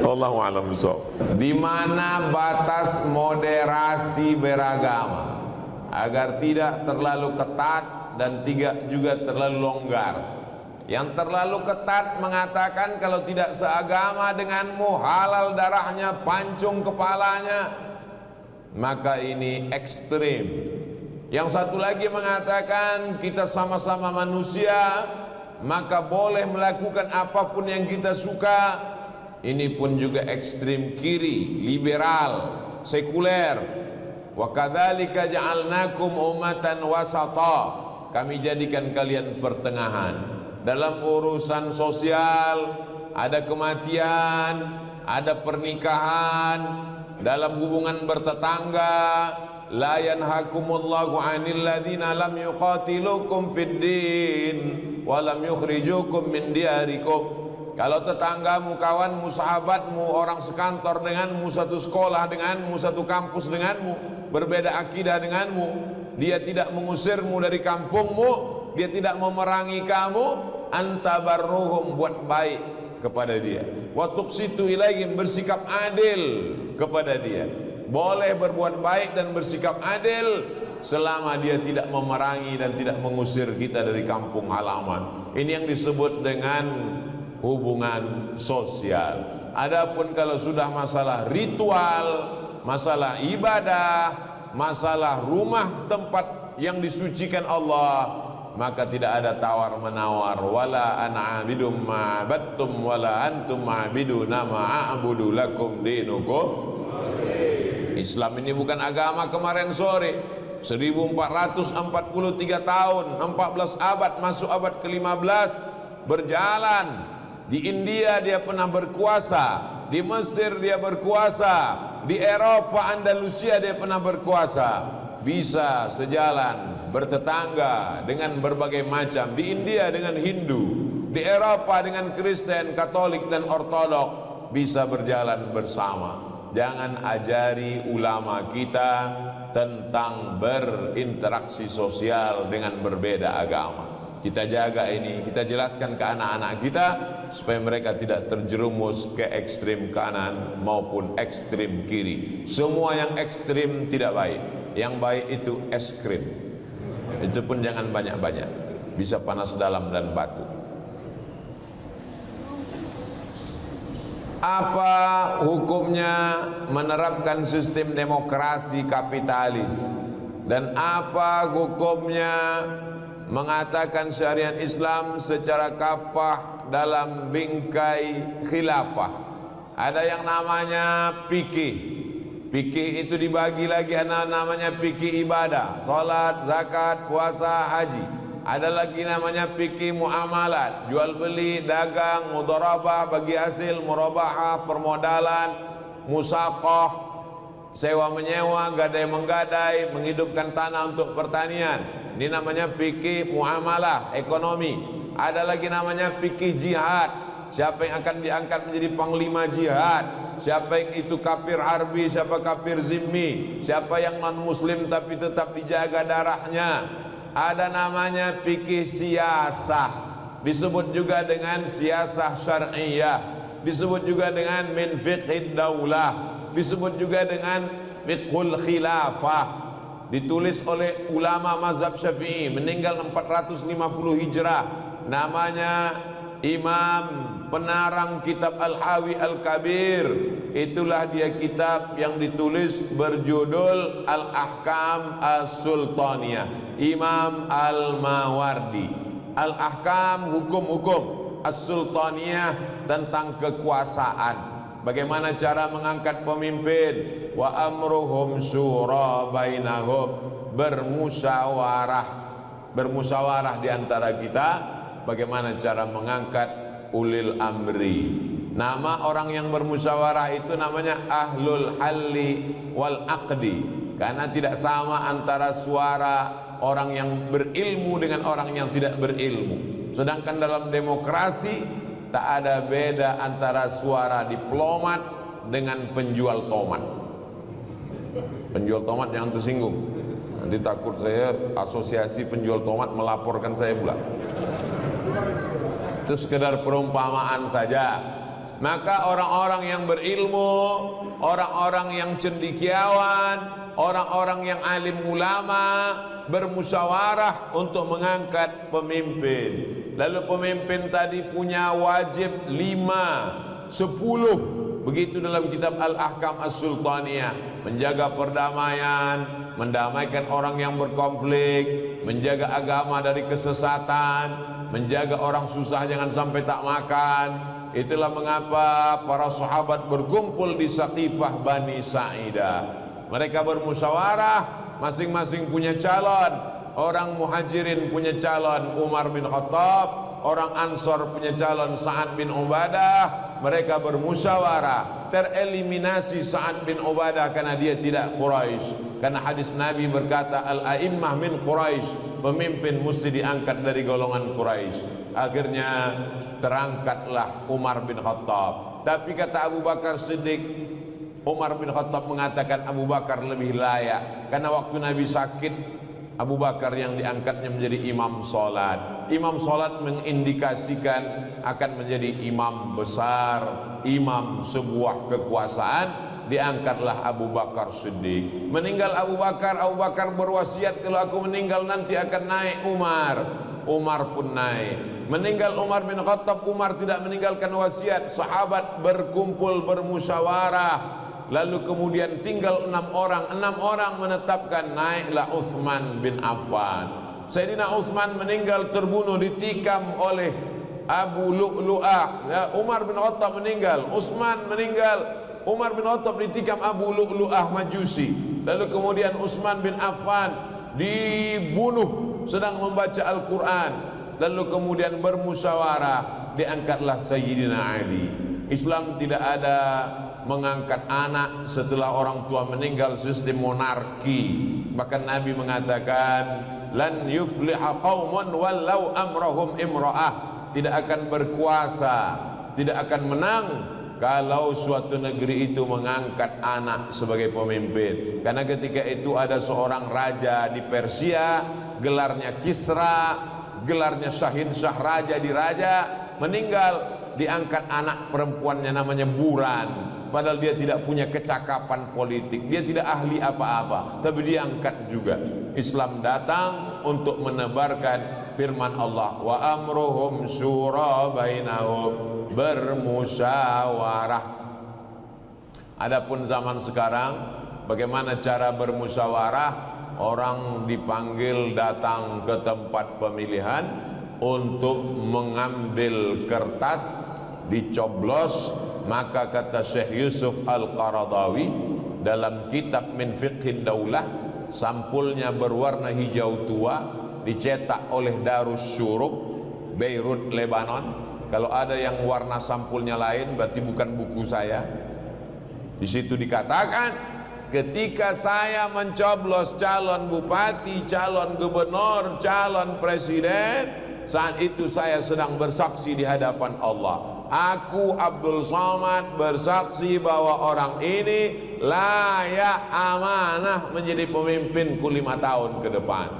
Wallahu a'lam bishawab. Di mana batas moderasi beragama agar tidak terlalu ketat dan tidak juga terlalu longgar? Yang terlalu ketat mengatakan kalau tidak seagama denganmu halal darahnya, pancung kepalanya, maka ini ekstrim. Yang satu lagi mengatakan kita sama-sama manusia, maka boleh melakukan apapun yang kita suka. Ini pun juga ekstrim kiri, liberal, sekuler. Wa kadzalika ja'alnakum ummatan wasata. Kami jadikan kalian pertengahan. Dalam urusan sosial, ada kematian, ada pernikahan, dalam hubungan bertetangga, la yanhakumullahu 'anil ladzina lam yuqatilukum fid din wa lam yukhrijukum min diyarikum. Kalau tetanggamu, kawanmu, sahabatmu, orang sekantor denganmu, satu sekolah denganmu, satu kampus denganmu, berbeda akidah denganmu, dia tidak mengusirmu dari kampungmu, dia tidak memerangi kamu, antabarruhum, buat baik kepada dia, wa tuqsitu ilaihim, bersikap adil kepada dia. Boleh berbuat baik dan bersikap adil selama dia tidak memerangi dan tidak mengusir kita dari kampung halaman. Ini yang disebut dengan hubungan sosial. Adapun kalau sudah masalah ritual, masalah ibadah, masalah rumah tempat yang disucikan Allah, maka tidak ada tawar menawar. Wala ana abidum ma battum wala antum ma'biduna ma a'budu lakum dinukum. Islam ini bukan agama kemarin sore. 1443 tahun, 14 abad, masuk abad ke-15, berjalan. Di India dia pernah berkuasa, di Mesir dia berkuasa, di Eropa Andalusia dia pernah berkuasa. Bisa sejalan, bertetangga dengan berbagai macam. Di India dengan Hindu, di Eropa dengan Kristen, Katolik dan Ortodok, bisa berjalan bersama. Jangan ajari ulama kita tentang berinteraksi sosial dengan berbeda agama. Kita jaga ini, kita jelaskan ke anak-anak kita supaya mereka tidak terjerumus ke ekstrim kanan maupun ekstrim kiri. Semua yang ekstrim tidak baik. Yang baik itu es krim. Itu pun jangan banyak-banyak, bisa panas dalam dan batu. Apa hukumnya menerapkan sistem demokrasi kapitalis? Dan apa hukumnya mengatakan syariat Islam secara kafah dalam bingkai khilafah? Ada yang namanya fikih. Fikih itu dibagi lagi, ada namanya fikih ibadah, salat, zakat, puasa, haji. Ada lagi namanya fikih muamalat, jual beli, dagang, mudharabah, bagi hasil, murabahah, permodalan, musaqah, sewa menyewa, gadai menggadai, menghidupkan tanah untuk pertanian. Ini namanya fikih muamalah, ekonomi. Ada lagi namanya fikih jihad. Siapa yang akan diangkat menjadi panglima jihad? Siapa yang itu kafir harbi, siapa kafir zimmi, siapa yang non muslim tapi tetap dijaga darahnya. Ada namanya fikih siyasah, disebut juga dengan siyasah syar'iyah, disebut juga dengan min fiqhid daulah, disebut juga dengan fiqhul khilafah. Ditulis oleh ulama mazhab Syafi'i, meninggal 450 Hijrah. Namanya Imam penarang kitab Al-Hawi Al-Kabir. Itulah dia kitab yang ditulis berjudul Al-Ahkam As-Sultaniyah, Imam Al-Mawardi. Al-Ahkam, hukum-hukum, As-Sultaniyah, tentang kekuasaan. Bagaimana cara mengangkat pemimpin? Wa amruhum syura bainahum, bermusyawarah. Bermusyawarah di antara kita. Bagaimana cara mengangkat ulil amri? Nama orang yang bermusyawarah itu namanya ahlul halli wal aqdi, karena tidak sama antara suara orang yang berilmu dengan orang yang tidak berilmu. Sedangkan dalam demokrasi tak ada beda antara suara diplomat dengan penjual tomat. Penjual tomat jangan tersinggung, nanti takut saya asosiasi penjual tomat melaporkan saya pula. Itu sekedar perumpamaan saja. Maka orang-orang yang berilmu, orang-orang yang cendekiawan, orang-orang yang alim ulama bermusyawarah untuk mengangkat pemimpin. Lalu pemimpin tadi punya wajib 5, 10. Begitu dalam kitab Al-Ahkam As-Sultaniyah. Menjaga perdamaian, mendamaikan orang yang berkonflik, menjaga agama dari kesesatan, menjaga orang susah jangan sampai tak makan. Itulah mengapa para sahabat berkumpul di Saqifah Bani Sa'idah. Mereka bermusyawarah, masing-masing punya calon. Orang Muhajirin punya calon Umar bin Khattab, orang Ansor punya calon Sa'ad bin Ubadah. Mereka bermusyawarah, tereliminasi Sa'ad bin Ubadah karena dia tidak Quraisy. Karena hadis Nabi berkata, al-a'immah min Quraisy, pemimpin mesti diangkat dari golongan Quraisy. Akhirnya terangkatlah Umar bin Khattab. Tapi kata Abu Bakar Siddiq, Umar bin Khattab mengatakan Abu Bakar lebih layak, karena waktu Nabi sakit Abu Bakar yang diangkatnya menjadi imam solat. Imam solat mengindikasikan akan menjadi imam besar, imam sebuah kekuasaan. Diangkatlah Abu Bakar Siddiq. Meninggal Abu Bakar, Abu Bakar berwasiat, kalau aku meninggal nanti akan naik Umar. Umar pun naik. Meninggal Umar bin Khattab, Umar tidak meninggalkan wasiat. Sahabat berkumpul bermusyawarah. Lalu kemudian tinggal 6 orang. 6 orang menetapkan naiklah Utsman bin Affan. Sayyidina Utsman meninggal terbunuh, ditikam oleh Abu Lu'lu'ah. Ya, Umar bin Khattab meninggal, Utsman meninggal, Umar bin Khattab ditikam Abu Lu'lu'ah Majusi. Lalu kemudian Utsman bin Affan dibunuh sedang membaca Al-Quran. Lalu kemudian bermusyawarah, diangkatlah Sayyidina Ali. Islam tidak ada mengangkat anak setelah orang tua meninggal, sistem monarki. Bahkan Nabi mengatakan, lan yufliha qaumun wallau amrahum imra'ah, tidak akan berkuasa, tidak akan menang kalau suatu negeri itu mengangkat anak sebagai pemimpin. Karena ketika itu ada seorang raja di Persia, gelarnya Kisra, gelarnya Syahinsyah, raja di raja, meninggal, diangkat anak perempuannya namanya Buran. Padahal dia tidak punya kecakapan politik, dia tidak ahli apa-apa, tapi diangkat juga. Islam datang untuk menebarkan firman Allah, wa amruhum syura bainahum, bermusyawarah. Adapun zaman sekarang, bagaimana cara bermusyawarah? Orang dipanggil datang ke tempat pemilihan untuk mengambil kertas, dicoblos. Maka kata Syekh Yusuf Al-Qaradawi dalam kitab Min Fiqhid Daulah, sampulnya berwarna hijau tua, dicetak oleh Darus Syuruk, Beirut, Lebanon. Kalau ada yang warna sampulnya lain, berarti bukan buku saya. Di situ dikatakan, ketika saya mencoblos calon bupati, calon gubernur, calon presiden, saat itu saya sedang bersaksi di hadapan Allah. Aku Abdul Somad bersaksi bahwa orang ini layak amanah menjadi pemimpinku 5 tahun ke depan.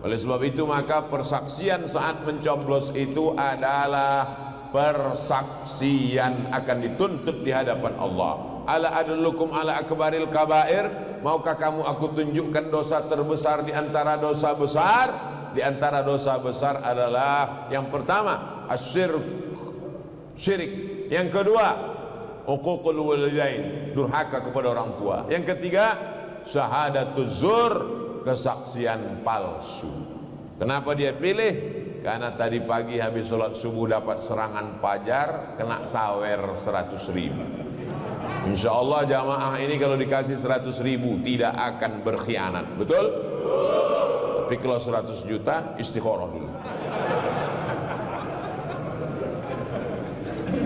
Oleh sebab itu maka persaksian saat mencoblos itu adalah persaksian akan dituntut di hadapan Allah. Ala adullukum ala akbaril kabair, maukah kamu aku tunjukkan dosa terbesar di antara dosa besar? Di antara dosa besar adalah yang pertama asyirk, syirik. Yang kedua uququl walidain, durhaka kepada orang tua. Yang ketiga syahadatuz zur, kesaksian palsu. Kenapa dia pilih? Karena tadi pagi habis sholat subuh dapat serangan fajar, kena sawer 100.000. Insya Allah jamaah ini kalau dikasih 100.000 tidak akan berkhianat. Betul? Tapi kalau 100 juta istikharah dulu.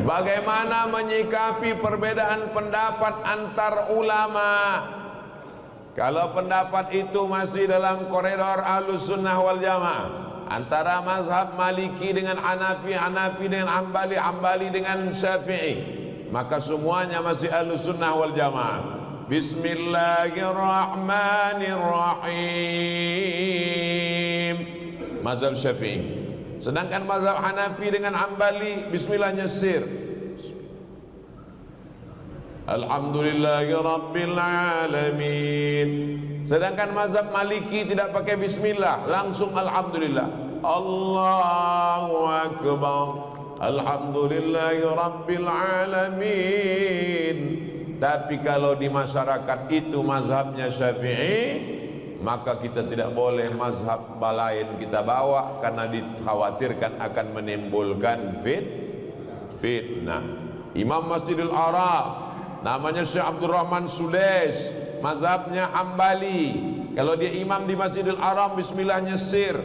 Bagaimana menyikapi perbedaan pendapat antar ulama? Kalau pendapat itu masih dalam koridor Ahlus Sunnah wal Jamaah, antara mazhab Maliki dengan Hanafi, Hanafi dengan Hambali, Hambali dengan Syafi'i, maka semuanya masih Ahlus Sunnah wal Jamaah. Bismillahirrahmanirrahim, mazhab Syafi'i. Sedangkan mazhab Hanafi dengan Hambali, bismillahnya sir. Alhamdulillahi Rabbil Alamin. Sedangkan mazhab Maliki tidak pakai bismillah, langsung alhamdulillah. Allahu Akbar, Alhamdulillahi Rabbil Alamin. Tapi kalau di masyarakat itu mazhabnya Syafi'i, maka kita tidak boleh mazhab lain kita bawa, karena dikhawatirkan akan menimbulkan fitnah. Imam Masjidil Arab namanya Syekh Abdurrahman Sudais, mazhabnya Hambali. Kalau dia imam di Masjidil Haram, bismillahnya sir.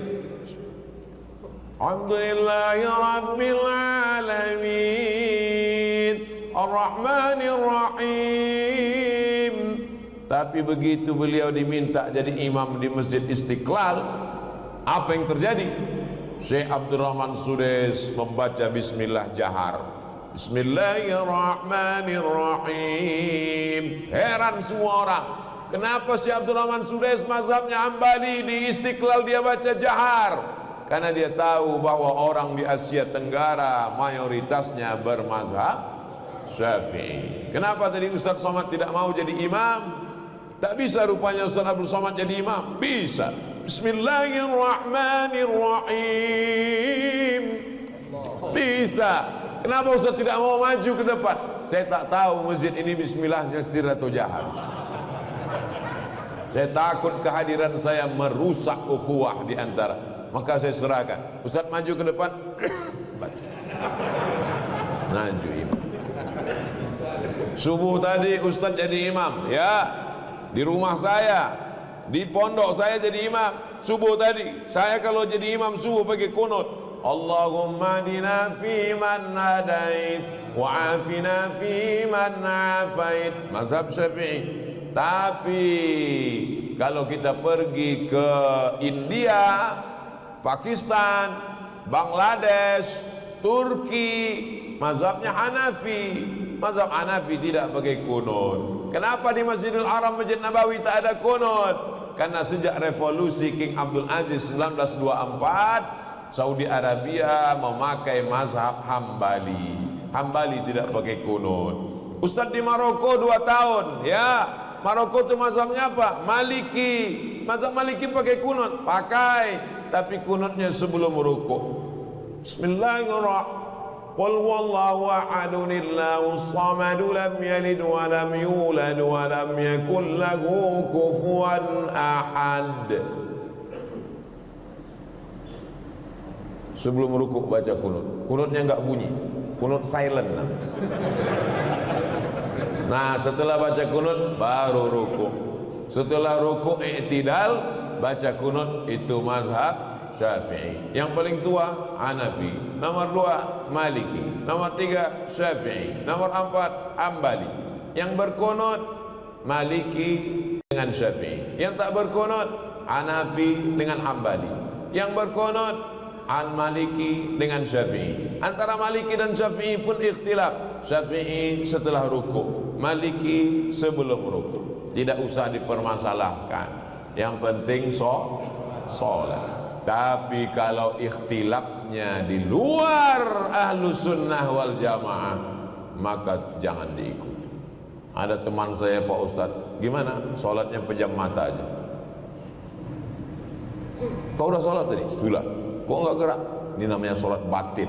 Alhamdulillahi Rabbil Alamin, Ar-Rahmanir Rahim. Tapi begitu beliau diminta jadi imam di Masjid Istiqlal, apa yang terjadi? Syekh Abdurrahman Sudais membaca bismillah jahar. Bismillahirrahmanirrahim. Heran semua orang, kenapa si Abdurrahman Sudais mazhabnya Hambali, di Istiqlal dia baca jahar? Karena dia tahu bahwa orang di Asia Tenggara mayoritasnya bermazhab Syafi'i. Kenapa tadi Ustaz Somad tidak mau jadi imam? Tak bisa rupanya Ustaz Abdul Somad jadi imam? Bisa. Bismillahirrahmanirrahim. Bisa. Kenapa Ustaz tidak mau maju ke depan? Saya tak tahu masjid ini bismillahnya sir atau jahar. Saya takut kehadiran saya merusak ukhuwah di antara. Maka saya serahkan. Ustaz maju ke depan. Baca. Maju imam. Subuh tadi Ustaz jadi imam, ya. Di rumah saya, di pondok saya jadi imam. Subuh tadi, saya kalau jadi imam subuh pakai kunut. Allahumma adina fi man hadait wa afina fi man afait, mazhab Syafi'i. Tapi kalau kita pergi ke India, Pakistan, Bangladesh, Turki, mazhabnya Hanafi. Mazhab Hanafi tidak pakai kunut. Kenapa di Masjidil Haram, Masjid Nabawi tak ada kunut? Karena sejak revolusi King Abdul Aziz 1924, Saudi Arabia memakai mazhab Hambali. Hambali tidak pakai kunut. Ustaz di Maroko 2 tahun, ya. Maroko itu mazhabnya apa? Maliki. Mazhab Maliki pakai kunut, pakai, tapi kunutnya sebelum rukuk. Bismillahirrahmanirrahim. Qul huwallahu ahadun Allahus samad lam yalid wa lam yulad wa lam yakul lahu kufuwan ahad. Sebelum rukuk baca kunut. Kunutnya enggak bunyi. Kunut silent. Nah, setelah baca kunut baru rukuk. Setelah rukuk i'tidal baca kunut. Itu mazhab Syafi'i. Yang paling tua Hanafi, nomor 2 Maliki, nomor 3 Syafi'i, nomor 4 Hambali. Yang berkunut Maliki dengan Syafi'i. Yang tak berkunut Hanafi dengan Hambali. Yang berkunut Maliki dengan Syafi'i. Antara Maliki dan Syafi'i pun ikhtilaf. Syafi'i setelah rukuk, Maliki sebelum rukuk. Tidak usah dipermasalahkan. Yang penting sholat. Tapi kalau ikhtilafnya di luar Ahlus Sunnah wal Jamaah, maka jangan diikuti. Ada teman saya, Pak Ustadz, gimana? Sholatnya pejam mata aja. Kau udah sholat tadi? Sudah. Kok enggak gerak? Ini namanya sholat batin.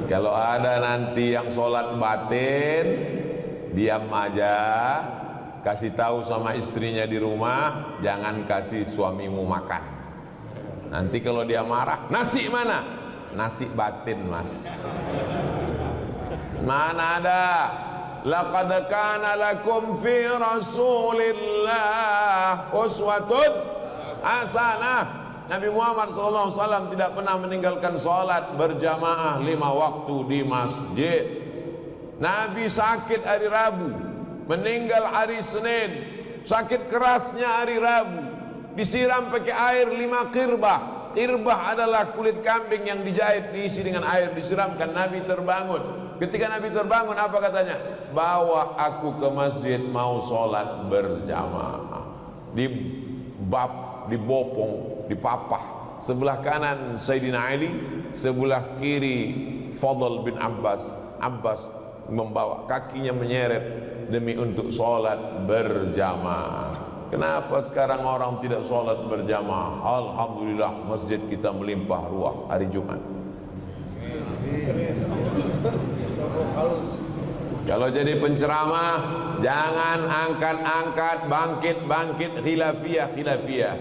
Kalau ada nanti yang sholat batin, diam aja. Kasih tahu sama istrinya di rumah, jangan kasih suamimu makan. Nanti kalau dia marah, nasi mana? Nasi batin, Mas. Mana ada? Laqad kana lakum fi Rasulillah uswatun hasanah. Nabi Muhammad SAW tidak pernah meninggalkan sholat berjamaah 5 waktu di masjid. Nabi sakit hari Rabu, meninggal hari Senin, sakit kerasnya hari Rabu. disiram pakai air 5 qirbah. Qirbah adalah kulit kambing yang dijahit, diisi dengan air, disiramkan. Nabi terbangun. Ketika Nabi terbangun, apa katanya? Bawa aku ke masjid, mau sholat berjamaah. Dibopong, dipapah. Sebelah kanan Sayyidina Ali, sebelah kiri Fadl bin Abbas. Abbas membawa, kakinya menyeret demi untuk sholat berjamaah. Kenapa sekarang orang tidak sholat berjamaah? Alhamdulillah, masjid kita melimpah ruah hari Jumat. Kalau jadi penceramah, jangan angkat-angkat, bangkit-bangkit khilafiyah.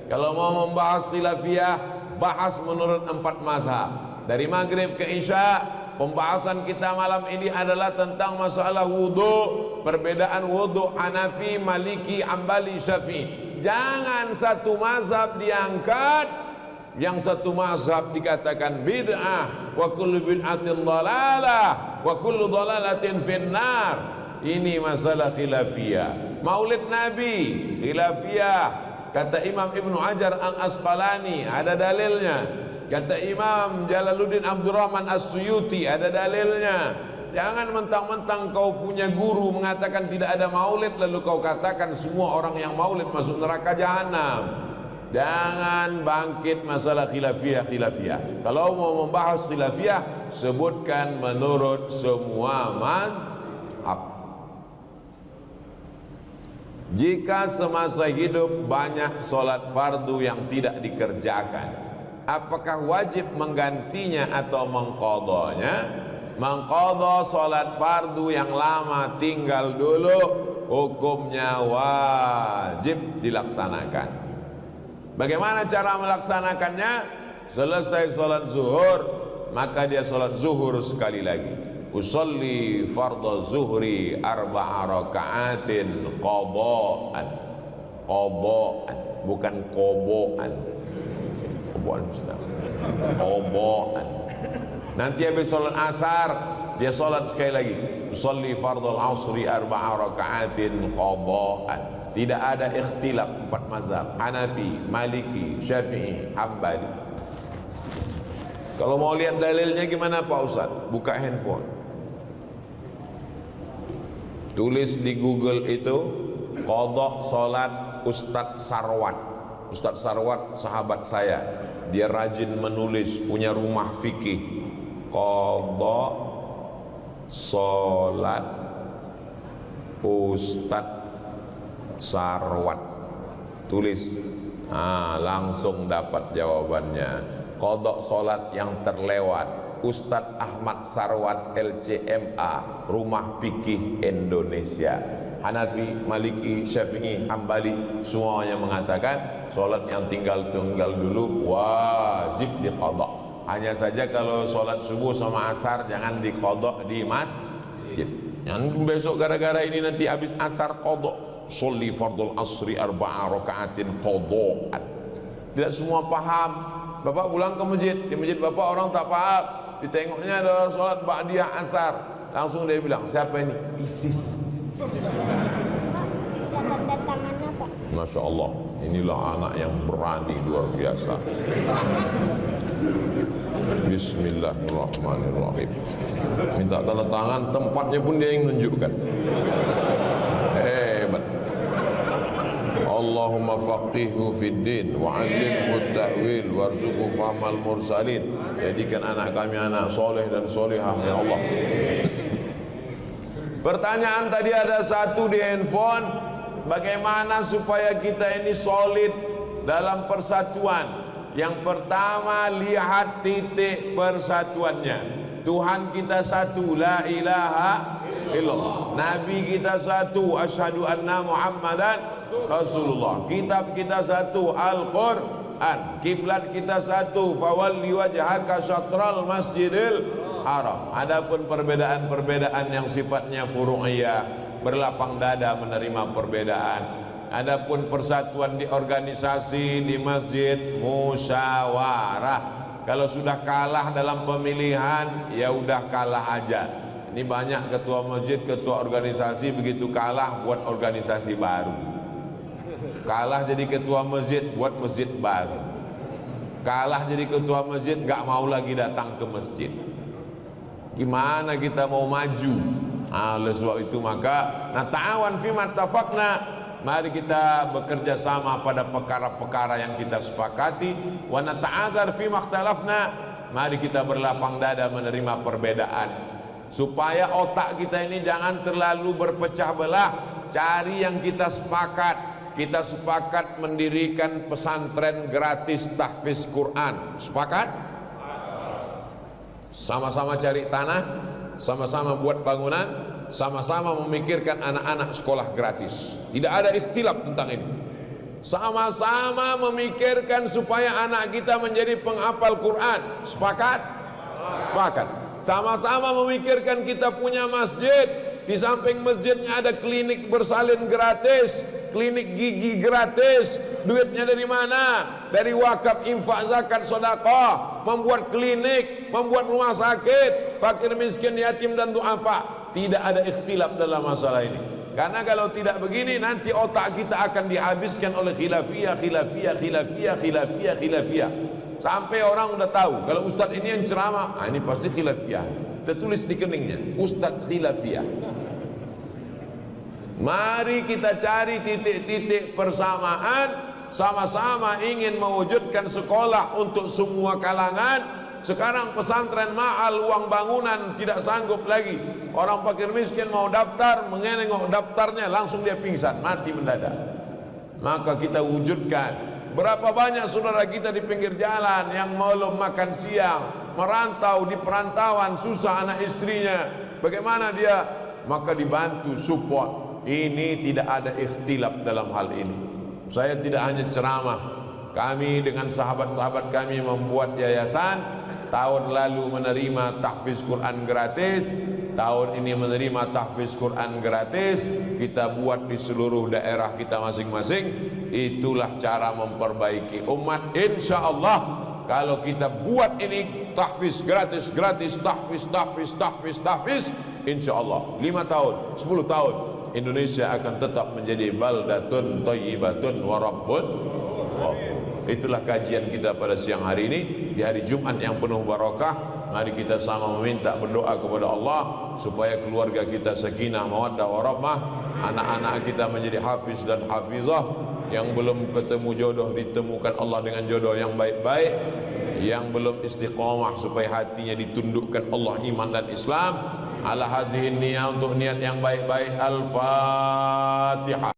Kalau mau membahas khilafiyah, bahas menurut 4 mazhab. Dari maghrib ke isya, pembahasan kita malam ini adalah tentang masalah wudu. Perbedaan wudu Hanafi, Maliki, Hambali, Syafi'i. Jangan satu mazhab diangkat, yang satu mazhab dikatakan bid'ah, wa kullu bid'atin dhalalah, wa kullu dhalalatin finnar. Ini masalah khilafiyah. Maulid Nabi khilafiyah. Kata Imam Ibnu Hajar Al-Asqalani, ada dalilnya. Kata Imam Jalaluddin Abdurrahman As-Suyuti, ada dalilnya. Jangan mentang-mentang kau punya guru mengatakan tidak ada maulid, lalu kau katakan semua orang yang maulid masuk neraka jahanam. Jangan bangkit masalah khilafiyah. Kalau mau membahas khilafiyah, sebutkan menurut semua mazhab. Jika semasa hidup banyak solat fardu yang tidak dikerjakan, apakah wajib menggantinya atau mengqadhanya? Mengqadha solat fardu yang lama tinggal dulu, hukumnya wajib dilaksanakan. Bagaimana cara melaksanakannya? Selesai solat zuhur, maka dia solat zuhur sekali lagi. Usolli fardhu zuhri 4 raka'atin qadha'an. Bukan qobo'an. Qobo'an. Nanti habis sholat asar, dia sholat sekali lagi. Usolli fardhul asri 4 raka'atin qadha'an. Tidak ada ikhtilaf 4 mazhab, Hanafi, Maliki, Syafi'i, Hambali. Kalau mau lihat dalilnya gimana Pak Ustaz? Buka handphone, tulis di Google itu qadha sholat Ustadz Sarwat. Ustadz Sarwat sahabat saya, dia rajin menulis, punya rumah fikih. Qadha sholat Ustadz Sarwat, tulis, langsung dapat jawabannya. Qadha sholat yang terlewat Ustadz Ahmad Sarwat LCMA, Rumah Fikih Indonesia. Hanafi, Maliki, Syafi'i, Hambali, semuanya mengatakan sholat yang tinggal dulu wajib diqadha. Hanya saja kalau sholat subuh sama asar jangan diqadha di masjid. Yang besok gara-gara ini nanti habis asar qadha, sholli fardul asri 4 raka'atin qadha'an. Tidak semua paham. Bapak pulang ke masjid, di masjid bapak orang tak paham, ditengoknya ada sholat ba'diyah asar, langsung dia bilang, siapa ini? ISIS. Masya Allah, inilah anak yang berani luar biasa. Bismillahirrahmanirrahim. Minta tanda tangan, tempatnya pun dia yang menunjukkan. Hebat. Allahumma faqihhu fid din wa 'allimhu at-ta'wil warzuqhu fahmal mursalin. Jadikan anak kami anak soleh dan solehah ya Allah. Pertanyaan tadi ada satu di handphone, bagaimana supaya kita ini solid dalam persatuan? Yang pertama, lihat titik persatuannya. Tuhan kita satu, la ilaha illallah. Nabi kita satu, asyhadu anna Muhammadan Rasulullah. Kitab kita satu, Al-Quran. Kiblat kita satu, fawalli wajhaka syatral masjidil haram. Adapun perbedaan-perbedaan yang sifatnya furu'iyah, berlapang dada menerima perbedaan. Adapun persatuan di organisasi, di masjid, musyawarah. Kalau sudah kalah dalam pemilihan, ya udah kalah aja. Ini banyak ketua masjid, ketua organisasi begitu kalah buat organisasi baru. Kalah jadi ketua masjid, buat masjid baru. Kalah jadi ketua masjid, nggak mau lagi datang ke masjid. Gimana kita mau maju? Oleh sebab itu maka nata'awan fima tafaqna, mari kita bekerja sama pada perkara-perkara yang kita sepakati. Wa nata'adzar fima ikhtalafna, mari kita berlapang dada menerima perbedaan, supaya otak kita ini jangan terlalu berpecah belah. Cari yang kita sepakat. Kita sepakat mendirikan pesantren gratis tahfiz Quran. Sepakat? Sama-sama cari tanah, sama-sama buat bangunan, sama-sama memikirkan anak-anak sekolah gratis. Tidak ada ikhtilaf tentang ini. Sama-sama memikirkan supaya anak kita menjadi penghafal Quran. Sepakat? Sepakat. Sama-sama memikirkan kita punya masjid. Di samping masjidnya ada klinik bersalin gratis, klinik gigi gratis. Duitnya dari mana? Dari wakaf, infak, zakat, sedekah. Membuat klinik, membuat rumah sakit, fakir miskin, yatim dan duafa. Tidak ada ikhtilaf dalam masalah ini. Karena kalau tidak begini nanti otak kita akan dihabiskan oleh khilafiyah. Sampai orang udah tahu kalau ustadz ini yang ceramah, ini pasti khilafiyah. Tertulis di keningnya, ustadz khilafiyah. Mari kita cari titik-titik persamaan, sama-sama ingin mewujudkan sekolah untuk semua kalangan. Sekarang pesantren mahal, uang bangunan tidak sanggup lagi. Orang fakir miskin mau daftar, mengenengok daftarnya langsung dia pingsan, mati mendadak. Maka kita wujudkan. Berapa banyak saudara kita di pinggir jalan yang belum makan siang, merantau di perantauan, susah anak istrinya. Bagaimana dia? Maka dibantu, support. Ini tidak ada ikhtilaf dalam hal ini. Saya tidak hanya ceramah. Kami dengan sahabat-sahabat kami membuat yayasan. Tahun lalu menerima tahfiz Quran gratis, tahun ini menerima tahfiz Quran gratis. Kita buat di seluruh daerah kita masing-masing. Itulah cara memperbaiki umat. Insya Allah kalau kita buat ini tahfiz gratis, tahfiz, insya Allah 5 tahun, 10 tahun Indonesia akan tetap menjadi baldatun thayyibatun wa rabbun ghafur. Itulah kajian kita pada siang hari ini di hari Jumat yang penuh barakah. Mari kita sama meminta berdoa kepada Allah supaya keluarga kita sakinah mawaddah warahmah, anak-anak kita menjadi hafiz dan hafizah, yang belum ketemu jodoh ditemukan Allah dengan jodoh yang baik-baik, yang belum istiqomah supaya hatinya ditundukkan Allah iman dan Islam. Ala hazihin niyah, untuk niat yang baik-baik. Al-Fatihah.